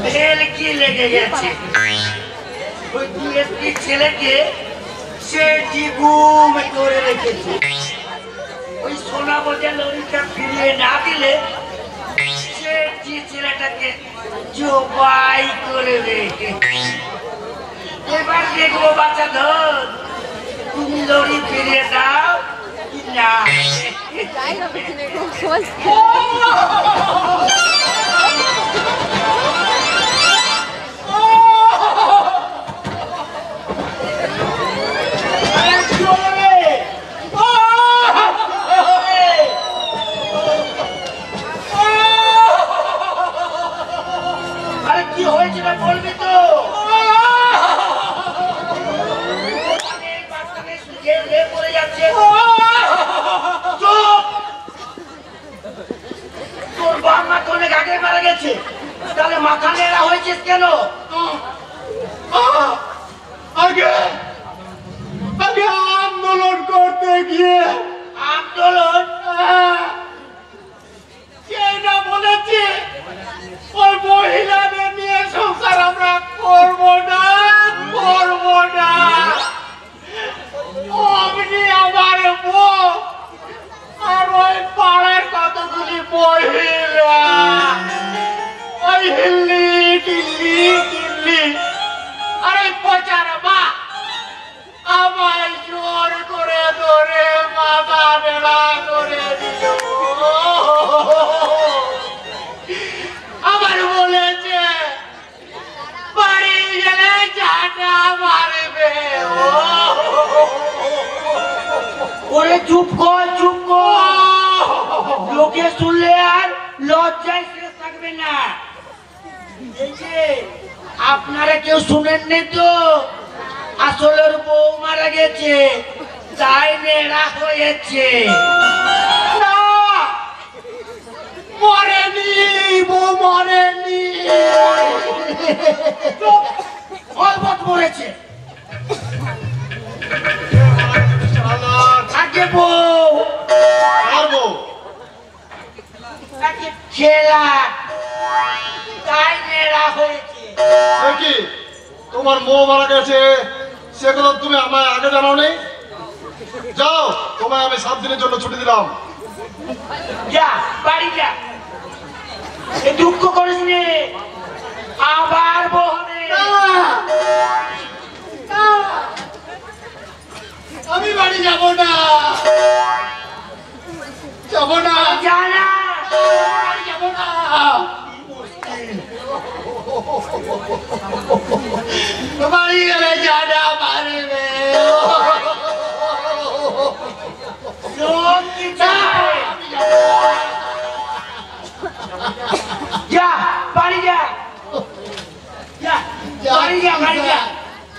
ভেলকি লেগে গেছে। ওই ডিএসপি ছেলেকে সে জিগুম করে রেখেছে। ওই সোনা বোঝা লরিটা ফিরিয়ে না দিলে সে ছেলেটাকে জবাই করে রেখে। এবার দেখবো বাচ্চা ধর তুমি লরি ফিরিয়ে দাও কি না। আরে কি হয়েছে না বলবি তো। পড়ে যাচ্ছে তোর বাপ মা তো অনেক আগে মারা গেছে, তাহলে মাথা নেড়া হয়েছিস কেন? আগে আগে আন্দোলন করতে গিয়ে। আন্দোলন? না বলেছে ওই মহিলাদের নিয়ে সংসার আমরা করবো না, করবো না। অমনি আমার বউ আর ওই পাড়ার কতগুলি মহিলা ওই হিল্লি টিল্লি টিল্লি আর ওই পচার মা আমায় জোর করে ধরে মাথা নেড়া করে দিল। আবার বলেছে বাড়ি গেলে ঝাঁটা মারবে। ওরে চুপ কর, চুপ কর, লোকে শুনলে আর লজ্জায় শেষ থাকবে না। এই যে আপনারা কেউ শুনেননি তো, আসলে ওর বউ মারা গেছে তাই নেড়া হয়েছে। না মরেনি, বউ মরেনি, অলবৎ মরেছে। আগে বউ আর বউ তাকে খেলা তাই নেড়া হয়েছে। কি তোমার বউ মারা গেছে সে কথা তুমি আমায় আগে জানাও নেই? যাও, তোমায় আমি 7 দিনের জন্য ছুটি দিলাম। যা বাড়ি যা, এ দুঃখ করিস নে, আবার বউ হবে। আমি বাড়ি যাব না, যাব না, যা না, বাড়ি যাব না। বাড়ি গেলে জানা মারবে। লোক কি চায়? যা বাড়ি যা, যা বাড়ি যা, বাড়ি যা,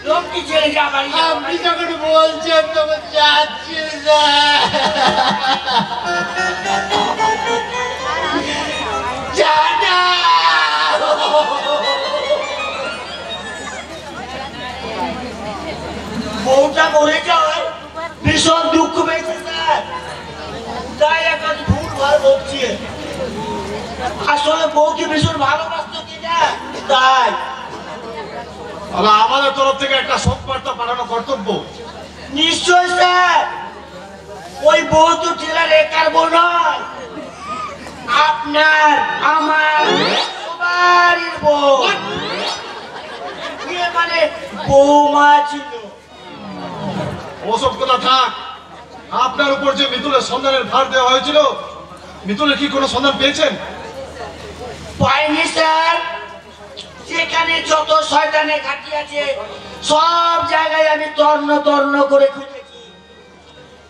লোক কি ছেড়ে যা বাড়ি যা। আপনি যখন বলছেন তখন যাচ্ছি না। জানা বউটা মরে যায় ভীষণ দুঃখ পেয়েছে স্যার, তাই এখন ভুল ভাল বলছে। আসলে বউকে ভীষণ ভালোবাসতো কিনা তাই। আমাদের তরফ থেকে একটা শোক বার্তা পাঠানো কর্তব্য। নিশ্চয় স্যার, ওই বউ তো ঠেলার একার বউ নয়, আপনার আমার সবারই বউ। মানে বৌমা ছিল। ওসব কথা থাক, আপনার উপর যে মিতুলের সন্ধানের ভার দেওয়া হয়েছিল, মিতুলের কি কোনো সন্ধান পেয়েছেন? পাইনি স্যার, যেখানে যত শয়তানে ঘাটি আছে সব জায়গায় আমি তর্ণ তর্ণ করে খুঁজেছি,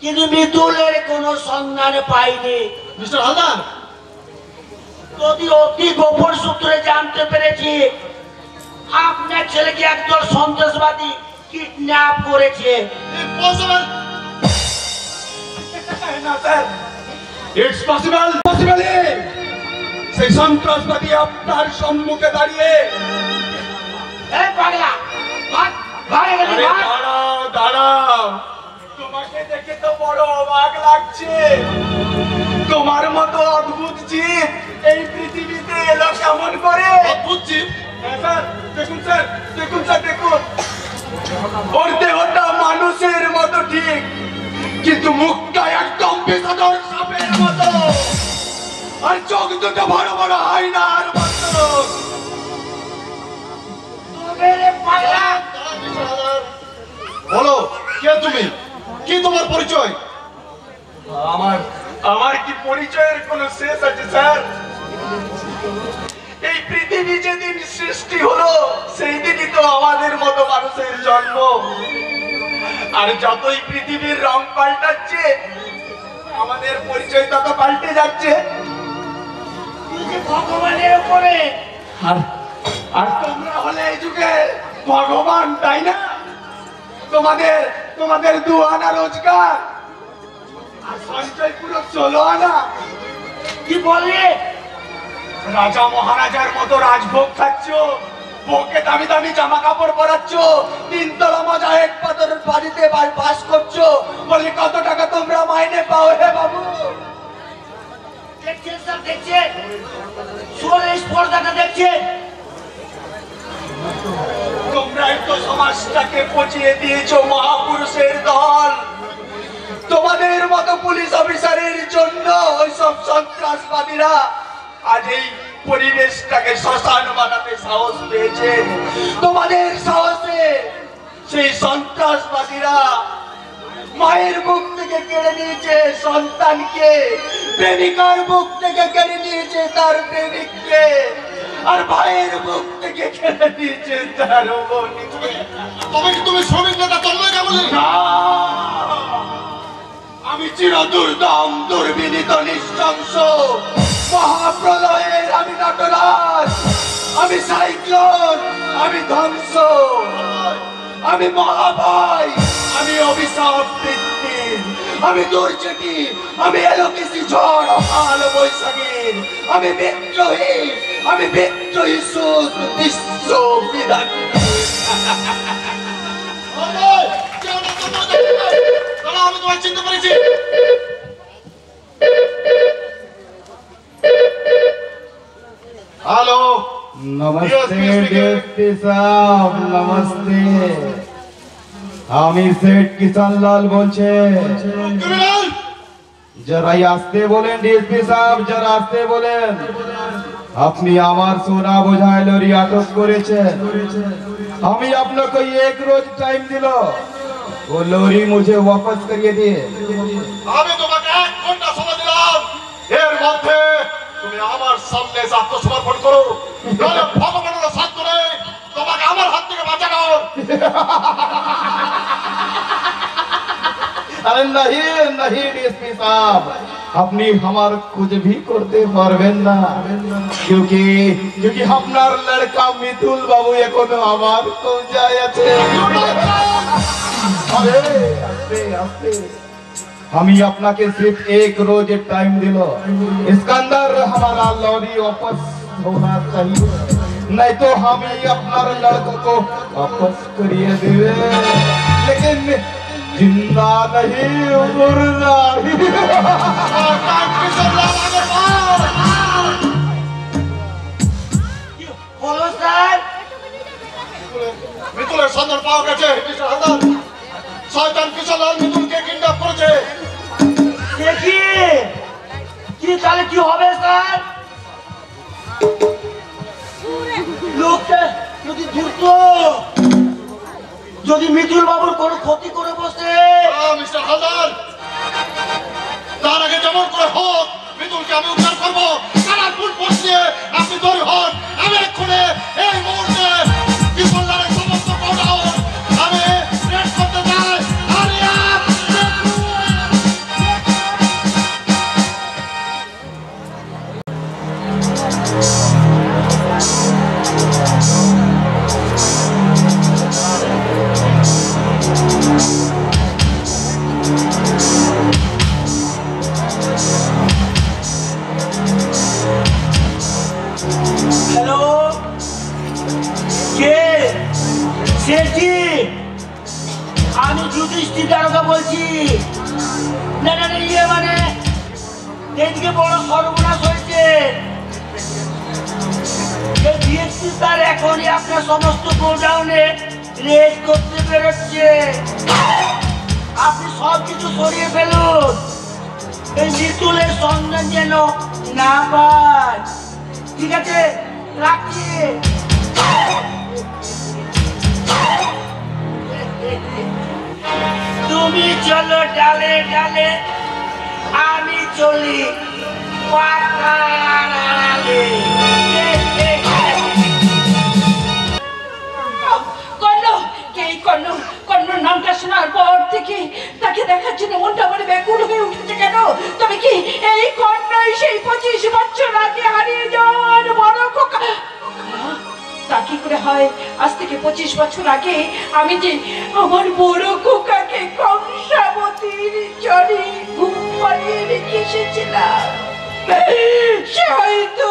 কিন্তু মিতুলের কোনো সন্ধান পাইনি। মিস্টার হালদার, যদি অতি গোপন সূত্রে জানতে পেরেছি আপনার ছেলেকে একদল সন্ত্রাসবাদী কিডন্যাপ করেছে। না স্যার, ইটস পসিবল, পসিবলি সেই সন্ত্রাসবাদী আপনার সম্মুখে দাঁড়িয়ে। দাঁড়াও দাঁড়াও, তোমাকে দেখে তো বড় অবাক লাগছে। তোমার মতো অদ্ভুত জীব এই পৃথিবীতে এলো কেমন করে? অদ্ভুত জীব? কিন্তু মুখটা একদম বিষধর সাপের মতো, আর চোখ দুটো বড় বড় আয়নার মতো। বলো কে তুমি, কি তোমার পরিচয়? আমার কি পরিচয়ের কোনো শেষ আছে স্যার? এই পৃথিবী যেদিন সৃষ্টি হলো সেই দিনই তো আমাদের মতো মানুষের জন্ম। আর যতই পৃথিবীর রং পাল্টাচ্ছে আমাদের পরিচয় তত পাল্টে যাচ্ছে। ভগবানের উপরে আর তোমরা হলে এই যুগে ভগবান, তাই না? তোমাদের 2 আনা রোজগার আর সঞ্চয় পুরো 16 আনা। কি বললে? রাজা মহারাজার মতো রাজভোগ খাচ্ছ, বউকে দামি দামি জামা কাপড় পরাচ্ছ, 3 তলা মোজায়েক পাথরের বাড়িতে বাস করছো। বলি কত টাকা তোমরা মাইনে পাও হে বাবু? দেখছেন স্যার, দেখছেন? সোলের স্পর্ধাটা দেখছেন? তোমরাই তো সমাজটাকে পচিয়ে দিয়েছো মহাপুরুষের দল। তোমাদের মতো পুলিশ অফিসারের জন্য ওইসব সন্ত্রাসবাদীরা আজ এই পরিবেশটাকে শ্মশান বানাতে সাহস পেয়েছে। তোমাদের সাহসে সেই সন্ত্রাসবাদীরা মায়ের বুক থেকে কেড়ে নিয়েছে সন্তানকে, প্রেমিকার বুক থেকে কেড়ে নিয়েছে তার প্রেমিককে, আর ভাইয়ের বুক থেকে কেড়ে নিয়েছে তার বোনকে। তবে কি তুমি শ্রমিক নেতা তন্ময় গাঙ্গুলি? না, আমি চির দুর্দম দুর্বিনীত নিঃশংস মহাপ্রলয়ের আমি নটরাজ, আমি সাইক্লোন, আমি ধ্বংস, আমি মহাভয়, আমি অভিশাপ বৃত্তির, আমি দুর্যোগী, আমি এলোকেশি ঝড় অকাল বৈশাখীর, আমি বিদ্রোহী, আমি বিদ্রোহী সুদৃশ্য বিধান। আমি তোমায় চিনতে পেরেছি। হ্যালো, नमस्ते डीएसपी साहब, नमस्ते। আমি সেठ কিষান লাল বলছে। ক্রিমিনাল যারা আসতে বলেন ডিএসপি সাহেব, যারা আসতে বলেন। আপনি আমার সোনা বোঝাই লরি আটক করেছেন। আমি আপনাকে 1 रोज टाइम दिल, वो लॉरी मुझे वापस करिए दिए। আমি তোমাকে 1 ঘন্টা সময় দিলাম, এর মধ্যে তুমি আমার সামনে এসে আত্মসমর্পণ করো, নাহলে ভগবানের সাথ নেই তোমাকে আমার হাত থেকে বাঁচানো। अरे नहीं नहीं डीएसपी साहब, अपनी हमार कुछ भी करते पारबेन ना, क्योंकि আপনার लड़का मितुल बाबू এখনো আমার কবজায় আছে। अरे आस्ते आस्ते, আমি আপনাকে सिर्फ 1 रोज टाइम दिल, इसके अंदर हमारा लॉरी वापस होना चाहिए, नहीं तो हम ही আপনার लड़कों को वापस करिए देवे, लेकिन जिंदा नहीं मुर्दा। বলো স্যার। মিতুলের সন্ধান পাওয়া গেছে। মিস্টার হালদার, শয়তান কিশোরলাল মিতুলকে কিডন্যাপ করেছে। দেখি কি, তাহলে কি হবে স্যার? লোকটা যদি ধূর্ত, যদি মিতুল বাবুর কোনো ক্ষতি করে বসে। মিস্টার হালদার, তার আগে যেমন করে হোক মিতুলকে আমি উদ্ধার করবো। সারার ফুল পোস্ট দিয়ে আপনি তৈরি হন। আমি এক্ষুনি এই মুহূর্তে কিশোরলালের সমস্ত গোডাউন আমি রেড করতে চাই। আরিয়া হ্যালো, কে? শেঠজি, আমি যুধিষ্ঠির দারোগা বলছি। না না না, ইয়ে মানে এদিকে বড় সর্বনাশ হয়েছে। ডিএসপি স্যার এখনই আপনার সমস্ত গোডাউনে রেড করতে বেরোচ্ছে। আপনি সব কিছু সরিয়ে ফেলুন, এই মিতুলের সন্ধান যেন না পান। ঠিক আছে, রাখছি। তুমি চলো ডালে ডালে, আমি চলি পাতার আড়ালে। কর্ণর নামটা শোনার পর থেকে তাকে দেখার জন্য মনটা আমার ব্যাকুল হয়ে উঠেছে। কেন? তবে কি এই কর্ণই সেই 25 বছর আগে হারিয়ে যাওয়ার বড় খোকা? তা কি করে হয়? আজ থেকে 25 বছর আগে আমি যে আমার বড় খোকাকে কংসাবতীর চরে ঘুম পাড়িয়ে রেখে এসেছিলাম, সে হয়তো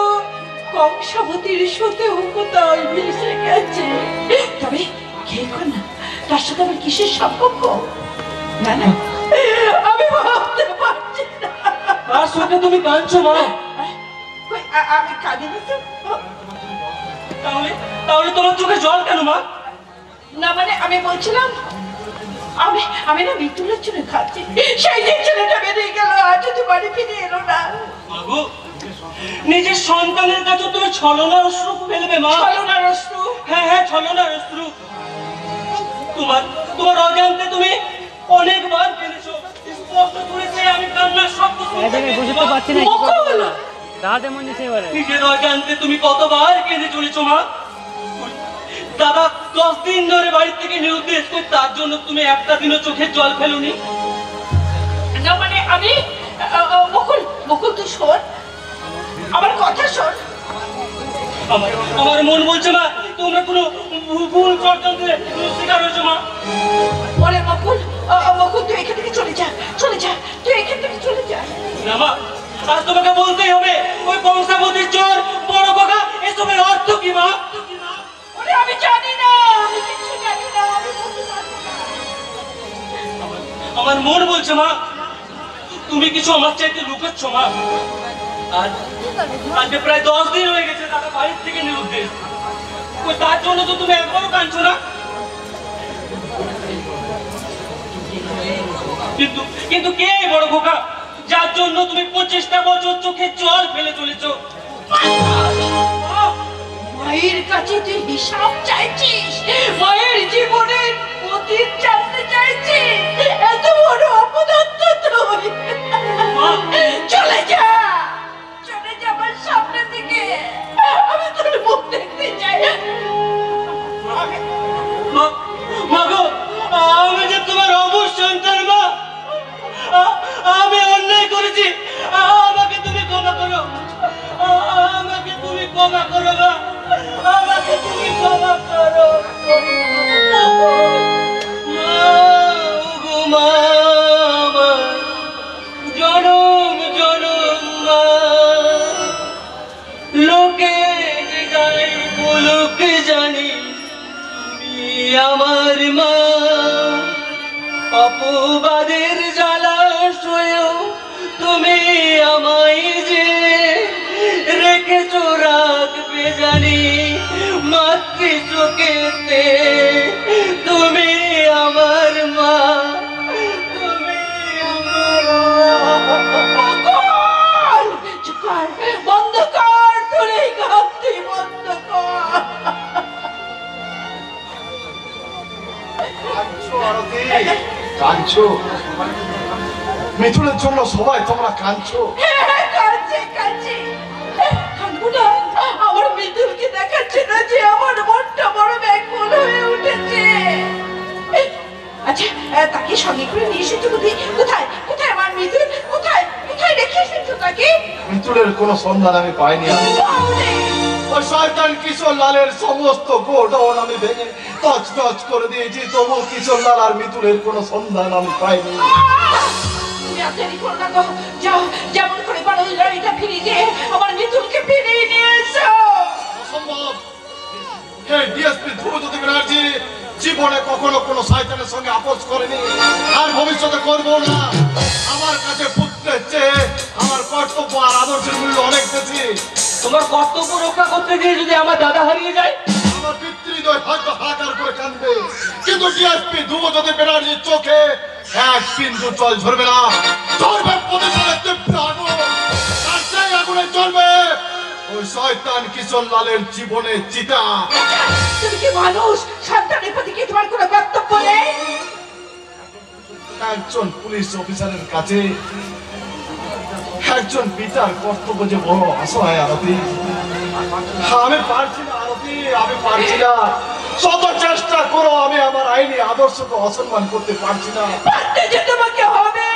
কংসাবতীর সাথেও কোথায় মিশে গেছে। তবে কে কন্যা? তার সাথে আমার কিসের সম্পর্ক? না না, আমি ভাবতে পারছি না। তার সাথে তুমি কাঁদছো মা? আমি কাঁদিনি তো। তাহলে তোমার চোখে জল কেন মা? না মানে আমি বলছিলাম আমি না মিতুলের জন্য খাচ্ছি। সেই যে ছেলেটা বেরিয়ে গেল, আজ যদি বাড়ি ফিরে এলো না। নিজের সন্তানের কাছে তুমি ছলনার অশ্রু ফেলবে মা? ছলনার অশ্রু? হ্যাঁ, ছলনার অশ্রু। তোমার অজান্তে তুমি অনেকবার কেঁদেছো। স্পষ্ট করেছে আমি কান্নার শব্দ শুনতে পাচ্ছি না। নিজের অজান্তে তুমি কতবার কেঁদে চলেছো মা? দাদা 10 দিন ধরে বাড়ি থেকে নিরুদ্দেশ, তার জন্য তুমি একটা দিনও চোখের জল ফেলোনি? না মানে আমি মুকুল তুই শোন, আমার কথা শোন। আমার মন বলছে মা তোমরা কোনো ভুল ষড়যন্ত্রের শিকার হয়েছো মা। ওরে মুকুল তুই এখান থেকে চলে যা, তুই এখান থেকে চলে যা। না মা, আজ তোমাকে বলতেই হবে, ওই কংসাবতীর চোর বড় খোকা এসবের অর্থ কি মা? ওরে আমি জানি না, আমি কিছু জানি না, আমি বলতে পারবো না। আমার মন বলছে মা তুমি কিছু আমার চাইতে লুকাচ্ছ মা। আজ প্রায় 10 দিন হয়ে গেছে দাদা বাড়ির থেকে নিরুদ্দেশ, তার জন্য তো তুমি একবারও কাঁদছো না। কিন্তু কে এই বড় খোকা যার জন্য তুমি 25টা বছর চোখে জল ফেলে চলেছো? মায়ের কাছে তুই হিসাব চাইছিস, মায়ের জীবনের অতীত জানতে চাইছিস? এত বড় অপদার্থ তুই! চলে যা আমার সামনে থেকে, আমি তোর মুখ দেখতে চাই। মা গো, আমি যে তোমার অমর সন্তান মা, আমি অন্যায় করেছি, আমাকে তুমি ক্ষমা করো, আমাকে তুমি ক্ষমা করো মা, আমাকে তুমি ক্ষমা করো মা, জনম জনম মা, লোকে যাই বলুক জানি তুমি আমার মা, অপবাদের জ্বালাশয়েও তুমি আমায় যে রেখেছো রাখবে জানি, মাতৃ চোখেতে তুমি আমার মা, তুমি আমার বন্ধ কর, তোর এই গাছটি বন্ধ কর। কাঁদছো? মিথুনের জন্য সবাই তোমরা কাঁদছো? কাঁদছি। কাঁদবো না? আমার মিথুনকে দেখাচ্ছে না যে আমার মনটা বড় ব্যাকুল হয়ে উঠেছে। আচ্ছা তাকে সঙ্গে করে নিয়ে এসেছো বুঝি? কোথায় আমার মিথুন? কোথায় রেখে এসেছো তাকে? মিথুনের কোনো সন্ধান আমি পাইনি। ওই শয়তান কিশোর লালের সমস্ত গোডাউন আমি ভেঙে তছনছ করে দিয়েছি, তবু কিশোর লাল আর মিথুনের কোনো সন্ধান আমি পাইনি। তুমি আর দেরি করো না গো, যাও যেমন করে পারো ওই লরিটা ফিরিয়ে দিয়ে আমার মিথুনকে ফিরিয়ে নিয়ে এসো। অসম্ভব। এই ডিএসপি ধ্রুবজ্যোতি ব্যানার্জি জীবনে কখনো কোনো শয়তানের সঙ্গে আপোষ করেনি, আর ভবিষ্যতে করবো না। আমার কাছে পুত্রের চেয়ে আমার কর্তব্য আর আদর্শের মূল্য অনেক বেশি। তোমার কর্তব্য রক্ষা করতে গিয়ে যদি আমার দাদা হারিয়ে যায়? আমার আমার পিতৃহৃদয় হয়তো হাহাকার করে কাঁদবে, কিন্তু ডিএসপি ধ্রুবজ্যোতি ব্যানার্জির চোখে এক বিন্দু জল ঝরবে না। ঝরবে প্রতিশোধের তীব্র আগুন, আর সেই আগুনে জ্বলবে ওই শয়তান কিশোর লালের জীবনের চিতা। তুমি কি মানুষ? সন্তানের প্রতি কি তোমার কোনো কর্তব্য নেই? একজন পুলিশ অফিসারের কাছে একজন পিতার কর্তব্য যে বড় অসহায় আরতি। আমি পারছি না আরতি, আমি পারছি না। শত চেষ্টা করো, আমি আমার আইনি আদর্শকে অসম্মান করতে পারছি না। পারতে যে তোমাকে হবে।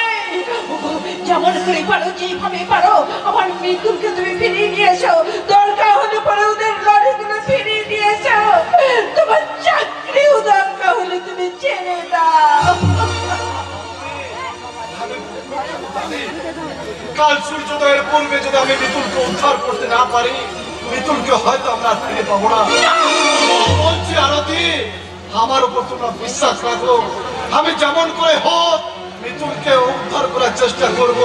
যেমন করে পারো, যেভাবে পারো, আমার মৃত্যুকে তুমি ফিরিয়ে নিয়ে এসো। দরকার হলে পরে ওদের লড়াইগুলো ফিরিয়ে নিয়ে এসো। তোমার চাকরিও দরকার হলে তুমি ছেড়ে দাও। কাল সূর্যোদয়ের পূর্বে যদি আমি মিতুলকে উদ্ধার করতে না পারি, মিতুলকে হয়তো আমরা ফিরে পাবো না। বলছি আরতি, আমার উপর তোমরা বিশ্বাস রাখো। আমি যেমন করে হোক মিতুলকে উদ্ধার করার চেষ্টা করব।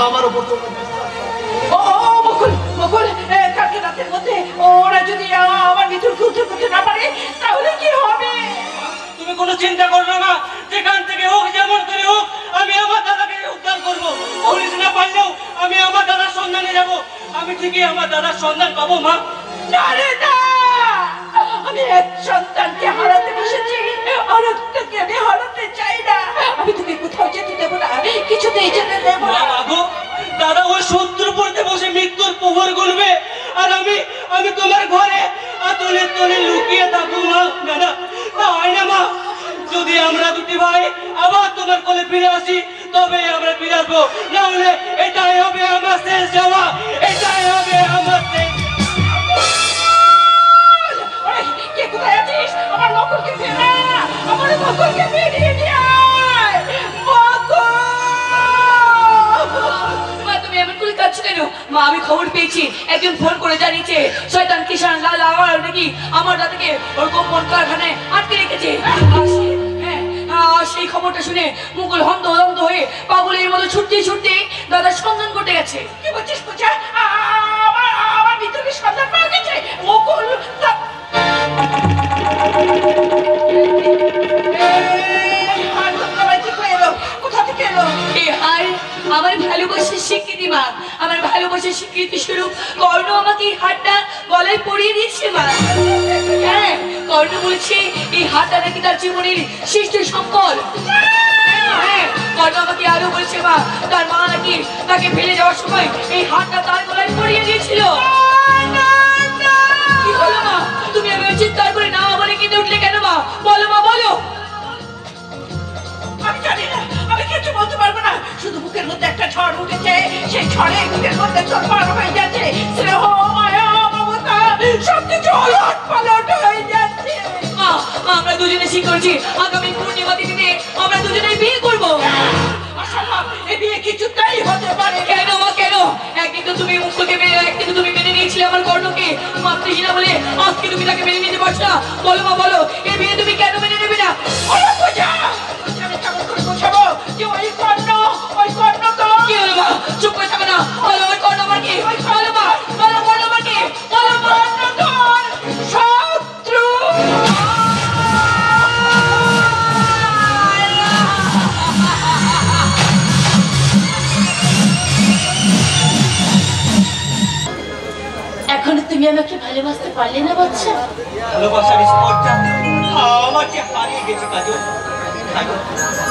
আমার উপর তোমরা বিশ্বাস রাখো। ও মুকুল, মুকুল, কালকে রাতের মধ্যে ওরা যদি আমার মৃত্যুকে উদ্ধার করতে না পারে তাহলে কি হবে? তুমি কোনো চিন্তা করবে না, যেখান থেকে হোক যেমন করে হোক আমি আমার দাদাকে উদ্ধার করবো। পুলিশ না পারলেও আমি আমার দাদার সন্ধানে যাব। আমি ঠিকই আমার দাদার সন্ধান পাবো মা। না রে না, আমি এক সন্তানকে হারাতে বসেছি, আর একটাকে আমি হারাতে চাই না। আমি তোকে কোথাও যেতে দেবো না, কিছুতেই যেতে দেবো না। বাবু, দাদা ওই শত্রু পড়তে বসে মৃত্যুর প্রহর গুনবে, আর আমি তোমার ঘরে আতলে তলে লুকিয়ে থাকবো মা। দাদা তা হয় না মা। যদি আমরা দুটি ভাই আবার তোমার কোলে ফিরে আসি তবে আমরা ফিরে আসবো, না হলে এটাই হবে আমার শেষ যাওয়া, এটাই হবে আমার শেষ। কে কোথায় আছিস? আমার মকলকে ফেরা, আমার মকলকে বেরিয়ে নিয়ে আয়। মকল! মা, তুমি এমন করে কাঁদছো কেন? মা, আমি খবর পেয়েছি, একজন ফোন করে জানিয়েছে শয়তান কিষান লাল আবার নাকি আমার দাদাকে ওর গোপন কারখানায় আটকে রেখেছে। সেই খবরটা শুনে মুকুল হন্ত হন্ত হয়ে পাগলের মতো ছুটতে ছুটতে দাদার সন্ধান করতে গেছে। কি বলছিস পূজা? আমার ভিতরে সন্ধান পাওয়া গেছে। মকল কোথা থেকে এলো? আর আমার ভালোবাসার স্বীকৃতি মা, আমার ভালোবাসার স্বীকৃতি স্বরূপ কর্ণ আমাকে এই হাতটা গলায় পরিয়ে দিয়েছে মা। হ্যাঁ, কর্ণ বলছে এই হাতটা নাকি তার জীবনের শ্রেষ্ঠ সম্পদ। হ্যাঁ, কর্ণ আমাকে আরো বলছে মা, তার মা নাকি তাকে ফেলে যাওয়ার সময় এই হাতটা তার গলায় পরিয়ে দিয়েছিল। কি হলো মা? তুমি আমি চিৎকার করে না বলে কেঁদে উঠলে কেন মা? বলো মা, বলো। আমি জানি না, আমি কিছু বলতে পারবো না। শুধু বুকের মধ্যে একটা ঝড় উঠেছে, সেই ঝড়ে বুকের মধ্যে ঝড় হয়ে যাচ্ছে। স্নেহ, মায়া, মমতা সবকিছু ওলট পালট হয়ে যাচ্ছে। মা, আমরা দুজনে ঠিক করেছি আগামী পূর্ণিমা তিথিতে আমরা দুজনেই বিয়ে করবো। অসম্ভব, এই বিয়ে কিছুতেই হতে পারে না। কেন মা, কেন? একদিন তো তুমি মুখকে মেনে, একদিন তো তুমি মেনে নিয়েছিলে আমার কর্ণকে মাতৃহীনা বলে, আজকে তুমি তাকে মেনে নিতে পারছো না। বলো মা, বলো, এই বিয়ে তুমি কেন মেনে নেবে না? ওরে পূজা, আমি কেমন করে বোঝাবো যে ওই কর্ণ তো কি হলো মা? চুপ করে থাকো না। বলো, ওই কর্ণ আমার কি? বলো মা, বলো, কর্ণ আমার কি? বলো মা। কর্ণ তোর শত্রু। এখনো তুমি আমাকে ভালোবাসতে পারলে না বাচ্চা? ভালোবাসার স্পর্ধা আমাকে হারিয়ে গেছে কাজল।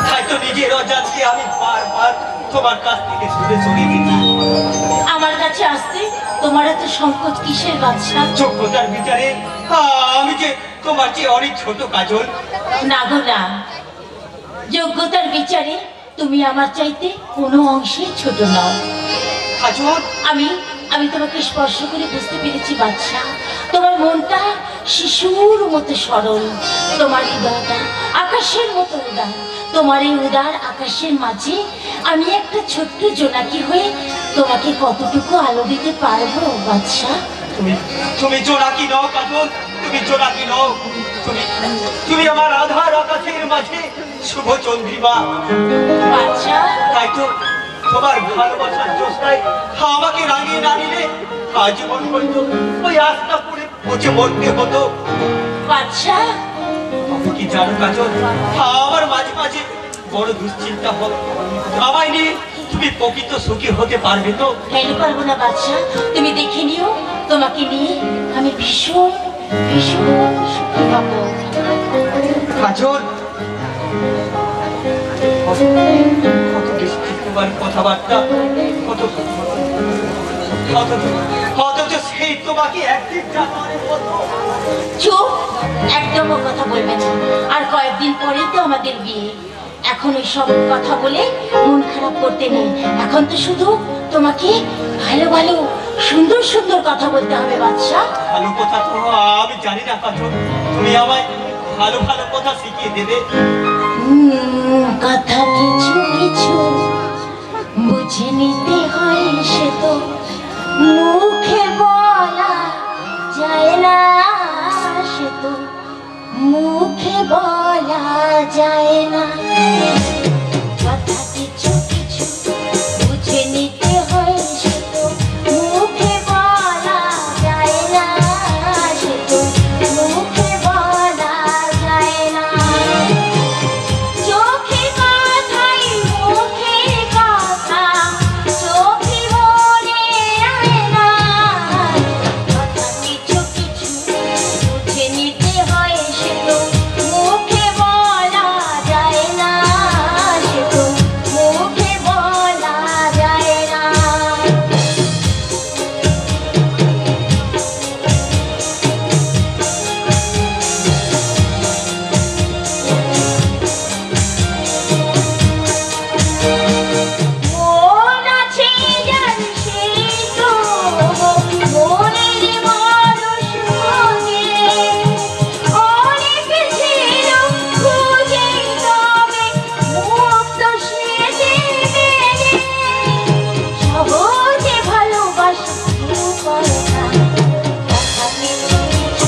তাই তো নিজের অজান্তে আমি বারবার তোমার কাছ থেকে দূরে সরে গেছি। আমার কাছে আসতে তোমার এত সংকোচ কিসের বাচ্চা? যোগ্যতার বিচারে আমি যে তোমার চেয়ে অনেক ছোট কাজল। না গো না, যোগ্যতার বিচারে তুমি আমার চাইতে কোনো অংশে ছোট নও। কাজল, আমি তোমাকে স্পর্শ করে বুঝতে পেরেছি বাচ্চা, তোমার মনটা শিশুর মতো সরল, তোমার হৃদয়টা আকাশের মতো উদার। তোমার এই উদার আকাশের মাঝে আমি একটা ছোট্ট জোনাকি হয়ে তোমাকে কতটুকু আলো দিতে পারবো বাচ্চা? তুমি জোনাকি নও কাজল, তুমি জোনাকি নও। তুমি আমার আধার আকাশের মাঝে শুভ চন্দ্রিমা বাচ্চা। তাই তো তোমার ভালোবাসার জোছনায় আমাকে রাঙিয়ে না নিলে আজীবন হয়তো ওই আস্থা পুরে পচে মরতে হতো। বাদশাহ, তুমি কি জানো কাজল, আমার মাঝে মাঝে বড় দুশ্চিন্তা হয় আমায় নিয়ে তুমি প্রকৃত সুখী হতে পারবে তো? কেন পারবো না বাদশাহ, তুমি দেখে নিও, তোমাকে নিয়ে আমি ভীষণ ভীষণ সুখী হব। কাজল, কত দৃষ্টিকুমার কথাবার্তা, অথচ সেই তোমাকে একদিন জানোয়ারের মতো। চুপ, একদমও কথা বলবে না। আর কয়েকদিন পরেই তো আমাদের বিয়ে। এখন ওই সব কথা বলে মন খারাপ করতে নেই। এখন তো শুধু তোমাকে ভালো ভালো সুন্দর সুন্দর কথা বলতে হবে বাদশাহ। ভালো কথা তো আমি জানি না কাজল, তুমি আমায় ভালো ভালো কথা শিখিয়ে দেবে। কথা কিছু কিছু বুঝে নিতে হয়, সে তো মুখে বলা যায় না, সে তো মুখে বলা যায় না। কথা কিছু কিছু বুঝে নিতে হয়, সে তো মুখে বলা যায় না, সে তো মুখে বলা যায় না। চোখে কথাই মুখের কথা, চোখে মনে আয় না। কথা কিছু কিছু বুঝে নিতে হয়, সে তো মুখে বলা যায় না, সে তো মুখে বলা যায় না। মন আছে যার সেই তো মনের মানুষ মনে, অনেক ছিল খুঁজে তবে মুক্ত সে দেবে। সহজে ভালোবাসা কেউ করে না। কথা কিছু কিছু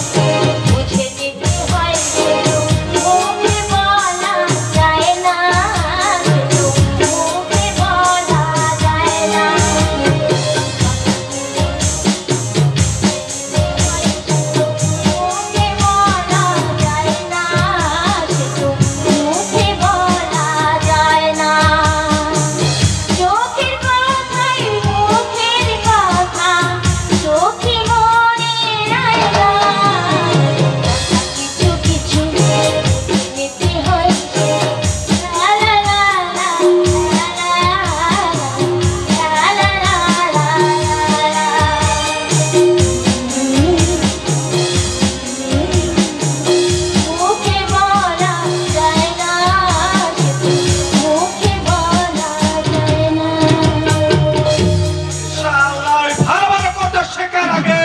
বুঝে নিতে হয়, সে তো মুখে বলা যায় না, সে তো মুখে বলা যায় না। মুখে বলা যায় না, সে তো মুখে বলা যায় না। চোখের কথাই মুখের কথা, চোখে মনে আয় না। কিছু কিছু নিতে হয়, লা লা লা লা লা লা লা লা মুখে বলা যায় না, সে তো মুখে বলা যায় না। শালার ভালো ভালো কথা শেখার আগে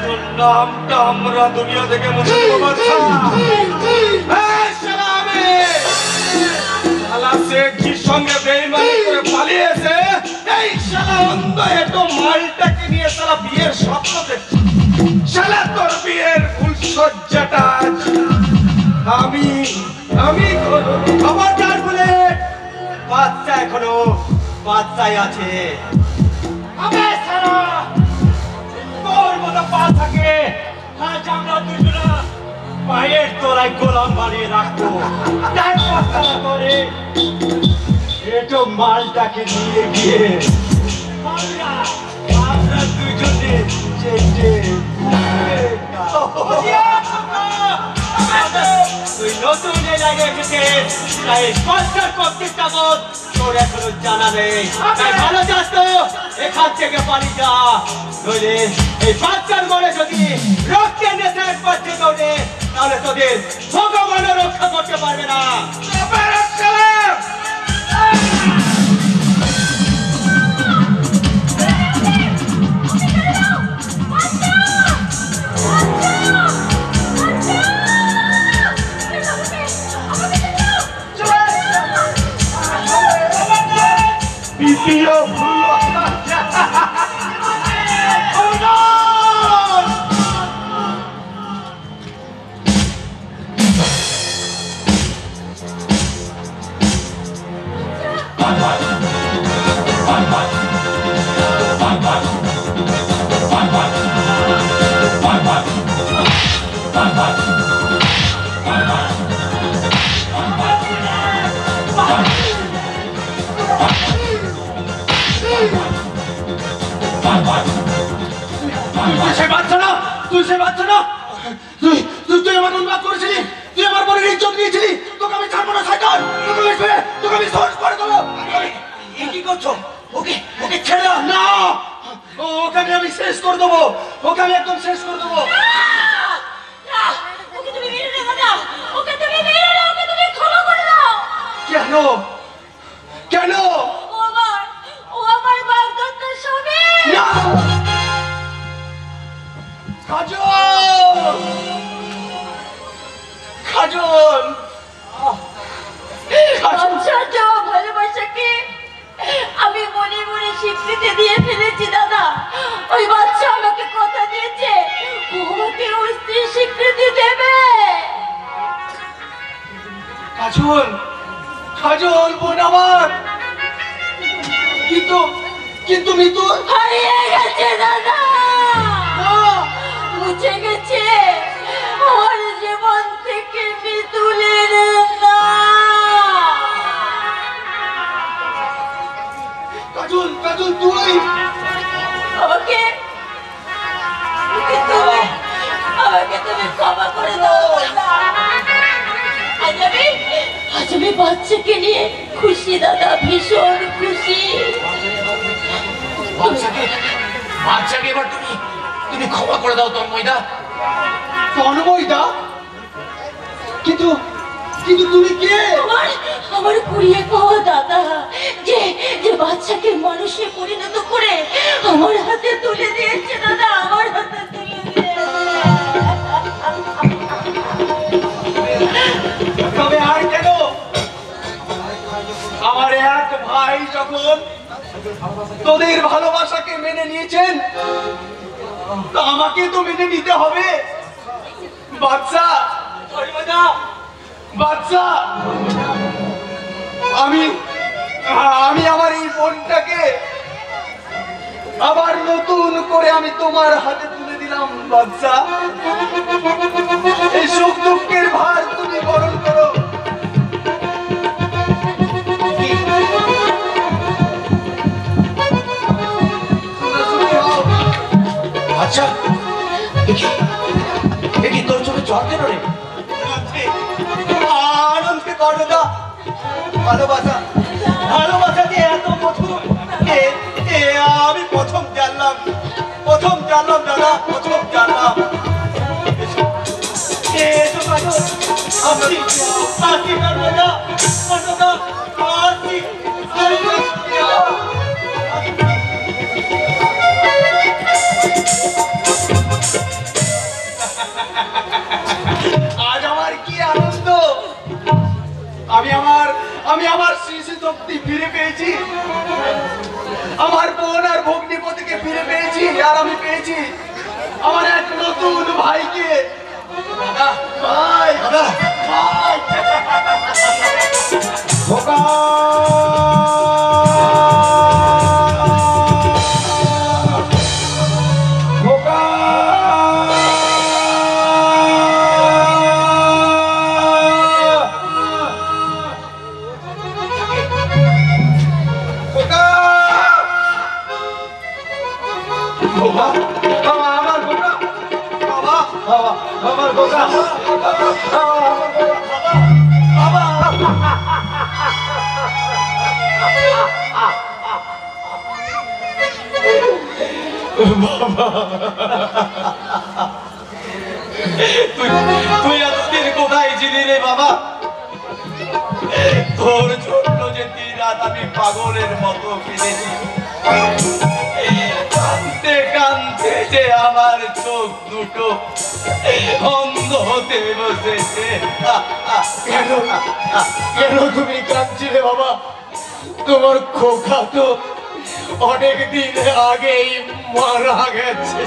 তোর নামটা আমরা দুনিয়া থেকে মুছে দেবো বাদশা। এই শালা আমি, শালা শেখজির সঙ্গে বেইমানি করে পালিয়েছে, এই শালা অন্ধ এটো মালটাকে নিয়ে শালা বিয়ের স্বপ্ন দেখছে। শালা তোর বিয়ের ফুলসজ্জাটা আজ আমি আমি করব। খবরদার বলে, বাচ্চা এখনো বাচ্চাই আছে। আবে সারা, তোর মতো পা থাকে, আজ আমরা দুজনা পায়ের তলায় গোলাম বানিয়ে রাখবো। তাই কথা না করে এটো মালটাকে নিয়ে গিয়ে আমরা দুজনে চেটে তুই নতুন এলাকায় এসেছিস, তাই স্পন্সর করতে যাবো, তোর এখনো জানা নেই। তাই ভালো যাস তো এখান থেকে পালিয়ে যা, নইলে এই বাচ্চার মনে যদি রক্তের নেশার পাচ্ছে তোদের, তাহলে তোদের ভগবানও রক্ষা করতে পারবে না। দ্বিতীয় ভুল Bye. তুই সে বাচ্চা না, তুই সে বাচ্চা না, তুই আমার উন্মাদ করেছিলি, তুই আমার বোনের ইজ্জত নিয়েছিলি, তোকে আমি ছাড়বো না শয়তান, তোকে আমি ধ্বংস করে দেবো। কি করছো? ওকে ওকে ছেড়ে দাও। না, ওকে আমি শেষ করে দেবো, ওকে আমি একদম শেষ করে দেবো। ওকে তুমি মেরে দাও দাদা, ওকে তুমি মেরে দাও, ওকে তুমি ক্ষমা করে দাও। কেন কেন? ও আমার বাগদত্ত স্বামী। না, কাজল, কাজল, ভালোবাসাকে আমি মনে মনে স্বীকৃতি দিয়ে ফেলেছি দাদা। ওই বাচ্চা আমাকে কথা দিয়েছে ও আমাকে ওর স্ত্রী স্বীকৃতি দেবে। কাজল, কাজল বোন আমার, কিন্তু মৃত্যু হারিয়ে গেছে দাদা, মুছে গেছে আমার জীবন থেকে বিতুলের নাম। কাজল, কাজল তুই আমাকে তুমি ক্ষমা করে দাও দাদা। আজ আমি বাচ্চাকে নিয়ে খুশি দাদা, ভীষণ খুশি। বাচ্চাকে এবার তুমি ক্ষমা করে দাও তন্ময়দা। তন্ময়দা? কিন্তু তুমি কে? আমার কুড়িয়ে পাওয়া দাদা, যে বাচ্চাকে মানুষে পরিণত করে আমার হাতে তুলে দিয়েছে দাদা, আমার হাতে তুলে তবে আর কেন? আমার এক ভাই যখন তোদের ভালোবাসাকে মেনে নিয়েছেন, তা আমাকে তো মেনে নিতে হবে। বাচ্চা, বাচ্চা, আমি আমার এই বোনটাকে আবার নতুন করে আমি তোমার হাতে তুলে দিলাম। বাচ্চা, এই সুখ দুঃখের ভার তুমি বরণ করো। আচ্ছা, দেখি তোর চোখে জল কেন রে? আনন্দে করোনা, ভালোবাসা, ভালোবাসা যে এত মধুর আমি প্রথম জানলাম দাদা, প্রথম জানলাম। আজ আমার কি আনন্দ! আমি আমার শিশু শক্তি ফিরে পেয়েছি, আমার বোন আর ভগ্নিপতিকে ফিরে পেয়েছি, আর আমি পেয়েছি আমার এক নতুন ভাইকে। ভাই, ভাই, খোকা খোকা আমার খোকা, তুই এতদিন কোথায় ছিলি রে বাবা? তোর জন্য যে দিন রাত আমি পাগলের মতো কেঁদেছি, কাঁদতে কাঁদতে যে আমার চোখ দুটো অন্ধ হতে বসেছে। কেন তুমি কাঁদছিলে বাবা? তোমার খোকা তো অনেক দিন আগেই মারা গেছে।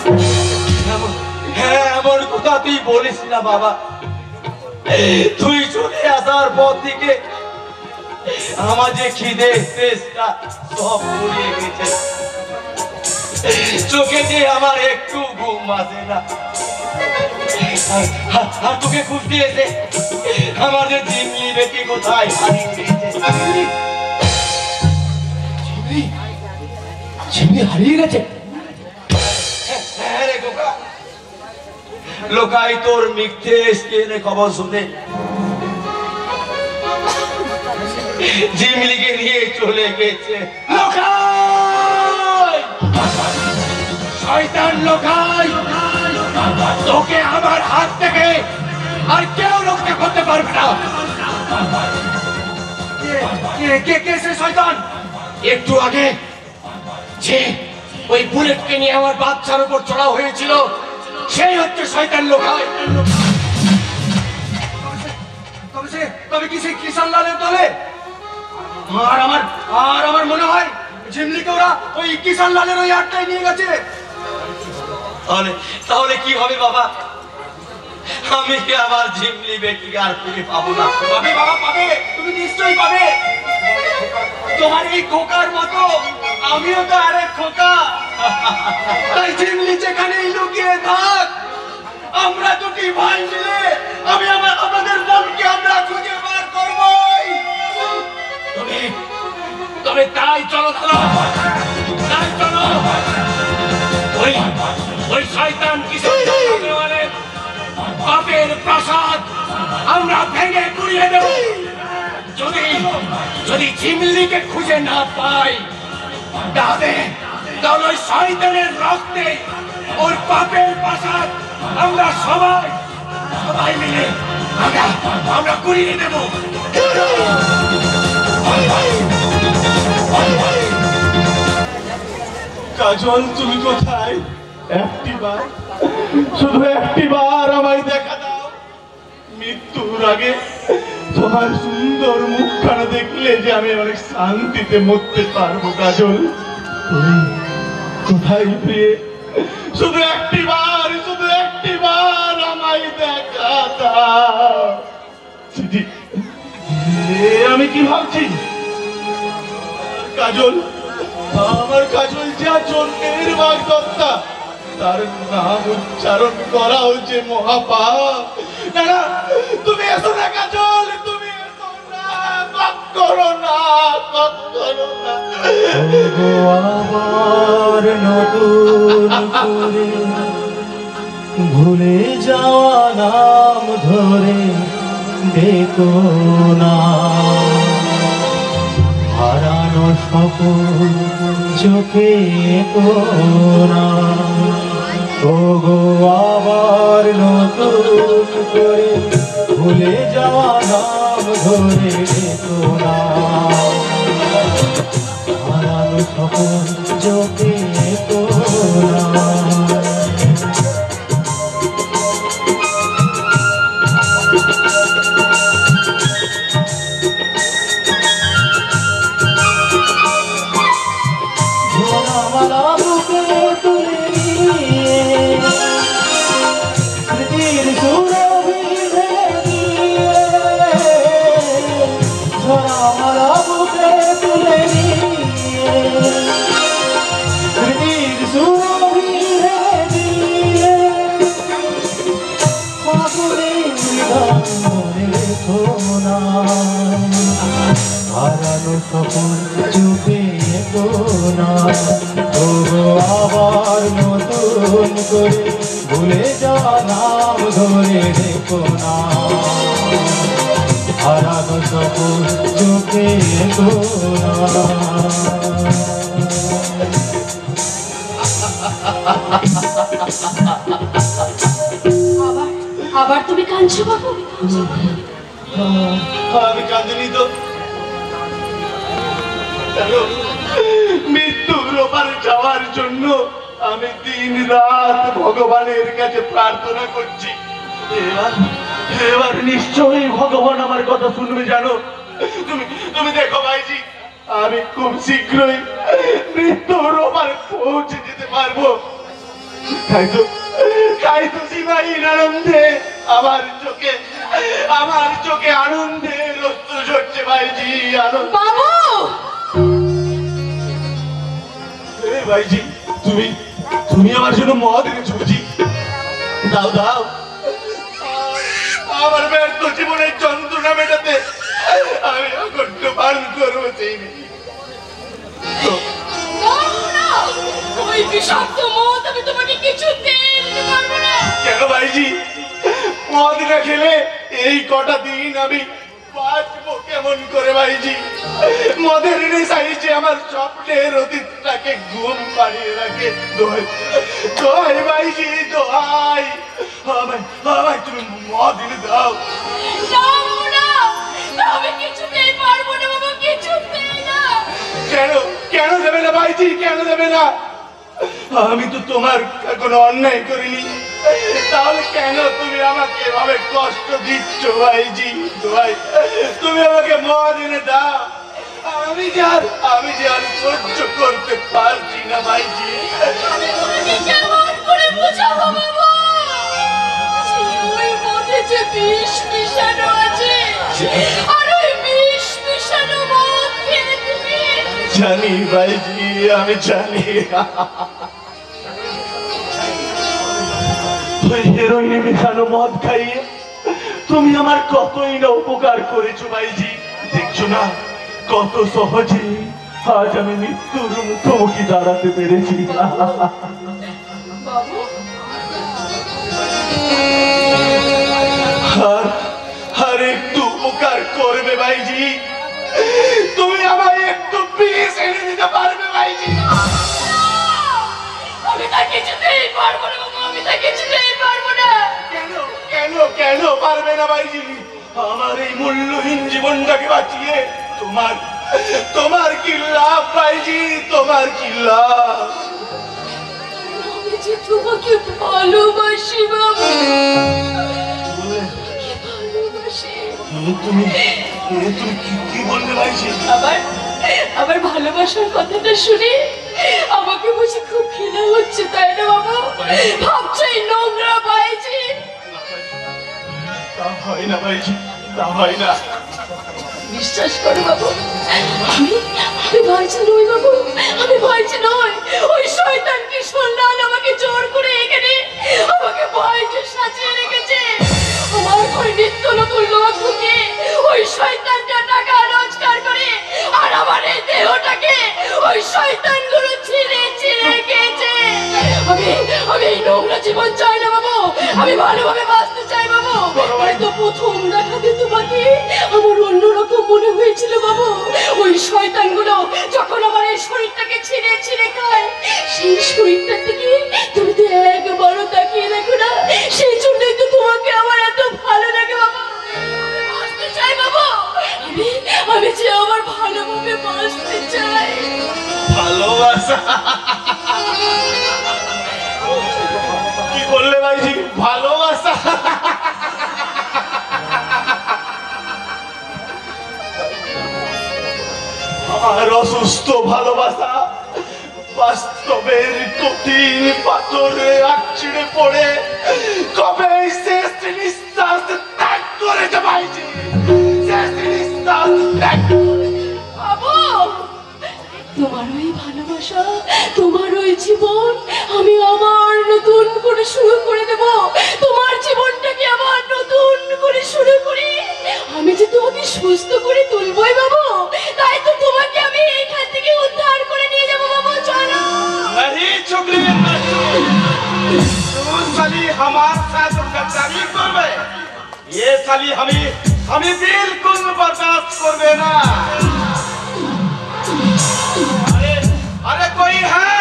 হ্যাঁ, এমন কথা তুই বলিস না বাবা। তুই চলে আসার পর থেকে আমার যে খিদে তেষ্টা সব ফুরিয়ে গেছে, চোখে যে আমার একটু ঘুম আসে না। আর তোকে খুঁজতে এসে আমার যে জিম্মি বেটি কোথায় হারিয়ে গেছে। চিমনি হারিয়ে গেছে? খোকা লোকাই তোর মিথ্যে স্ক্রিনে খবর শুনে জিমলিকে নিয়ে চলে গেছে। লোকাই শয়তান লোকাই, তোকে আমার হাত থেকে আর কেউ রক্ষা করতে পারবে না। কে সে শয়তান? একটু আগে যে ওই বুলেটকে নিয়ে আমার বাচ্চার উপর চড়া হয়েছিল সেই হচ্ছে শয়তান লোকাই। তবে কি সেই কিষান লালের দলে? আর আমার মনে হয় ঝিমলিকে ওরা ওই কিষান লালের ওই আটটায় নিয়ে গেছে। তাহলে কি হবে বাবা? আমি কি আবার ঝিমলি বেটিকে আর ফিরে পাবো না? পাবে বাবা, পাবে, তুমি নিশ্চয়ই পাবে। তোমার এই খোকার মতো আমিও তো আরেক খোকা। তাই ঝিমলি যেখানেই লুকিয়ে থাক, আমরা দুটি ভাই মিলে আমাদের বোনকে আমরা খুঁজে বার করবই। তবে তাই চলো, তাই চলো ওই শয়তান কিশোর বাপের প্রাসাদ আমরা ভেঙে গুড়িয়ে দেব। যদি ঝিমলিকে খুঁজে না পাই, তাহলে ওই শয়তানের রক্তে ওর বাপের প্রাসাদ আমরা সবাই মিলে আমরা গুড়িয়ে দেব। কাজল তুমি কোথায়? শুধু একটিবার আমায় দেখা দাও। মৃত্যুর আগে তোমার সুন্দর মুখখানা দেখলে যে আমি অনেক শান্তিতে মরতে পারবো। কাজল তুমি কোথায় প্রিয়ে? শুধু একটিবার আমায় দেখা দাও। আমি কি ভাবছি? কাজল, আমার কাজল যা জন্মের বাগদত্তা, তার নাম উচ্চারণ করা হচ্ছে মহাপাপ। না না, তুমি এসো না কাজল, তুমি এসো না, পাপ করো না, পাপ করো না। আবার নতুন করে ভুলে যাওয়া নাম ধরে দেখো না, হারানো সকল চোখে কোনা। ওগো আবার নতুন করে ভুলে যাওয়া নাম ধরে দেখো না, হারানো সকল চোখে কোনা। হারানো সকল চোখে কোনা। আবার নতুন করে ভুলে যাওয়া নাম ধরে দেখো না, হারানো সকল চোখে কোনা। আবার তুমি কাঁদছো বাবু? আমি কাঁদিনি তো। মৃত্যুর ওপারে যাওয়ার জন্য আমি দিন রাত ভগবানের কাছে প্রার্থনা করছি। এবার নিশ্চয়ই ভগবান আমার কথা শুনবে। জানো তুমি দেখো ভাইজি, আমি খুব শীঘ্রই মৃত্যুর ওপারে পৌঁছে যেতে পারবো। তাই তো সীমাহীন আনন্দে আমার চোখে আনন্দের অশ্রু ঝরছে ভাইজি। আনন্দ বাবু, ভাইজি, তুমি আমার জন্য মদ এনেছো বুঝি? দাও। আমার ব্যর্থ জীবনের যন্ত্রণা মেটাতে আমি অকণ্ঠ পান করবো সেই ওই বিষাক্ত মদ আমি তোমাকে কিছুতেই দিতে পারবো না। কেন ভাইজি? মদ না খেলে এই কটা দিন আমি বাঁচবো কেমন করে ভাইজি? মদের নেশায় যে আমার স্বপ্নের অতীতটাকে ঘুম পাড়িয়ে রাখে। দোহাই দোহাই ভাইজি, দোহাই, আমায় তুমি মদ এনে দাও। না বাবু, না, আমি কিছুতেই পারবো না বাবা, কিছুতেই না। কেন কেন দেবে না ভাইজি, কেন দেবে না? আমি তো তোমার কোনো অন্যায় করিনি, তাহলে কেন তুমি আমাকে এভাবে কষ্ট দিচ্ছ ভাইজি? ভাই, তুমি আমাকে মদ এনে দাও। আমি যে আর সহ্য করতে পারছি না ভাইজি। আমি তোমাকে কেমন করে বুঝাবো বাবা? ওই মধ্যে যে বিষ মিশানো আছে, আর ওই বিষ মিশানো মদ খেয়ে তুমি। জানি ভাইজি, আমি জানি। ওই হেরোইনে মেশানো মদ খাইয়ে তুমি আমার কতই না উপকার করেছো ভাইজি। দেখছো না কত সহজে আজ আমি মৃত্যুর মুখোমুখি দাঁড়াতে পেরেছি। আর একটু উপকার করবে ভাইজি? তুমি আমায় একটু বিষ এনে দিতে পারবে ভাইজি? আমি তা কিছুতেই পারবো না বাবা, আমি তা কিছুতেই পারবো না। কেন কেন কেন পারবে না ভাইজি? আমার এই মূল্যহীন জীবনটাকে বাঁচিয়ে তোমার কি লাভ ভাইজি? তোমার কি লাভ? আমি যে তোমাকে ভালোবাসি বাবা, ভালোবাসি। তুমি কি বললে ভাইজি? আবার ভালোবাসার কথাটা শুনে আমাকে বুঝি খুব ঘৃণা হচ্ছে, তাই না বাবা? ভাবছো এই নোংরা ভাইজি? তা হয় না ভাইজি, তা হয় না। বিশ্বাস করো বাবু, আমি ভাইজি নই বাবু, আমি ভাইজি নই। ওই শয়তান কিশোরলাল আমাকে জোর করে এখানে আমাকে ভাইজি সাজিয়ে রেখেছে। আমার ঘরে নিত্য নতুন লোক ঢুকে ওই শয়তানটা টাকা রোজগার করে, আর আমার এই দেহটাকে ওই শয়তানগুলো ছিঁড়ে ছিঁড়ে খেয়েছে। আমি এই নোংরা জীবন চাই না বাবু, আমি ভালোভাবে বাঁচতে চাই বাবু। তাই তো প্রথম দেখাতে তোমাকে আমার অন্যরকম মনে হয়েছিল বাবু। ওই শয়তানগুলো যখন আমার এই শরীরটাকে ছিঁড়ে ছিঁড়ে খায়, সেই শরীরটার দিকে তুমি তো একবারও তাকিয়ে দেখো না। সেই জন্যই তো তোমাকে আমার এত ভালো লাগে বাবু। বাঁচতে চাই বাবু, আমি যে আমার ভালোভাবে বাঁচতে চাই। ভালোবাসা? কি বললে ভাইজি? ভালোবাসা? আমার অসুস্থ ভালোবাসা বাস্তবের কঠিন পাথরে আছড়ে পড়ে কবে শেষ নিঃশ্বাস ত্যাগ করেছে ভাইজি? শেষ নিঃশ্বাস ত্যাগ বাবু, তোমার ওই ভালোবাসা, তোমার ওই জীবন আমি আবার নতুন করে শুরু করে দেব। তোমার জীবনটাকে আবার নতুন করে শুরু করে আমি যে তোমাকে সুস্থ করে তুলবই বাবু। তাই তো তোমাকে আমি এখান থেকে উদ্ধার করে নিয়ে যাবো বাবু। চলো। नहीं चुगली तू साली हमारे साथ गद्दारी करबे? ये साली हमें बिल्कुल बर्दाश्त करबे ना। अरे कोई है?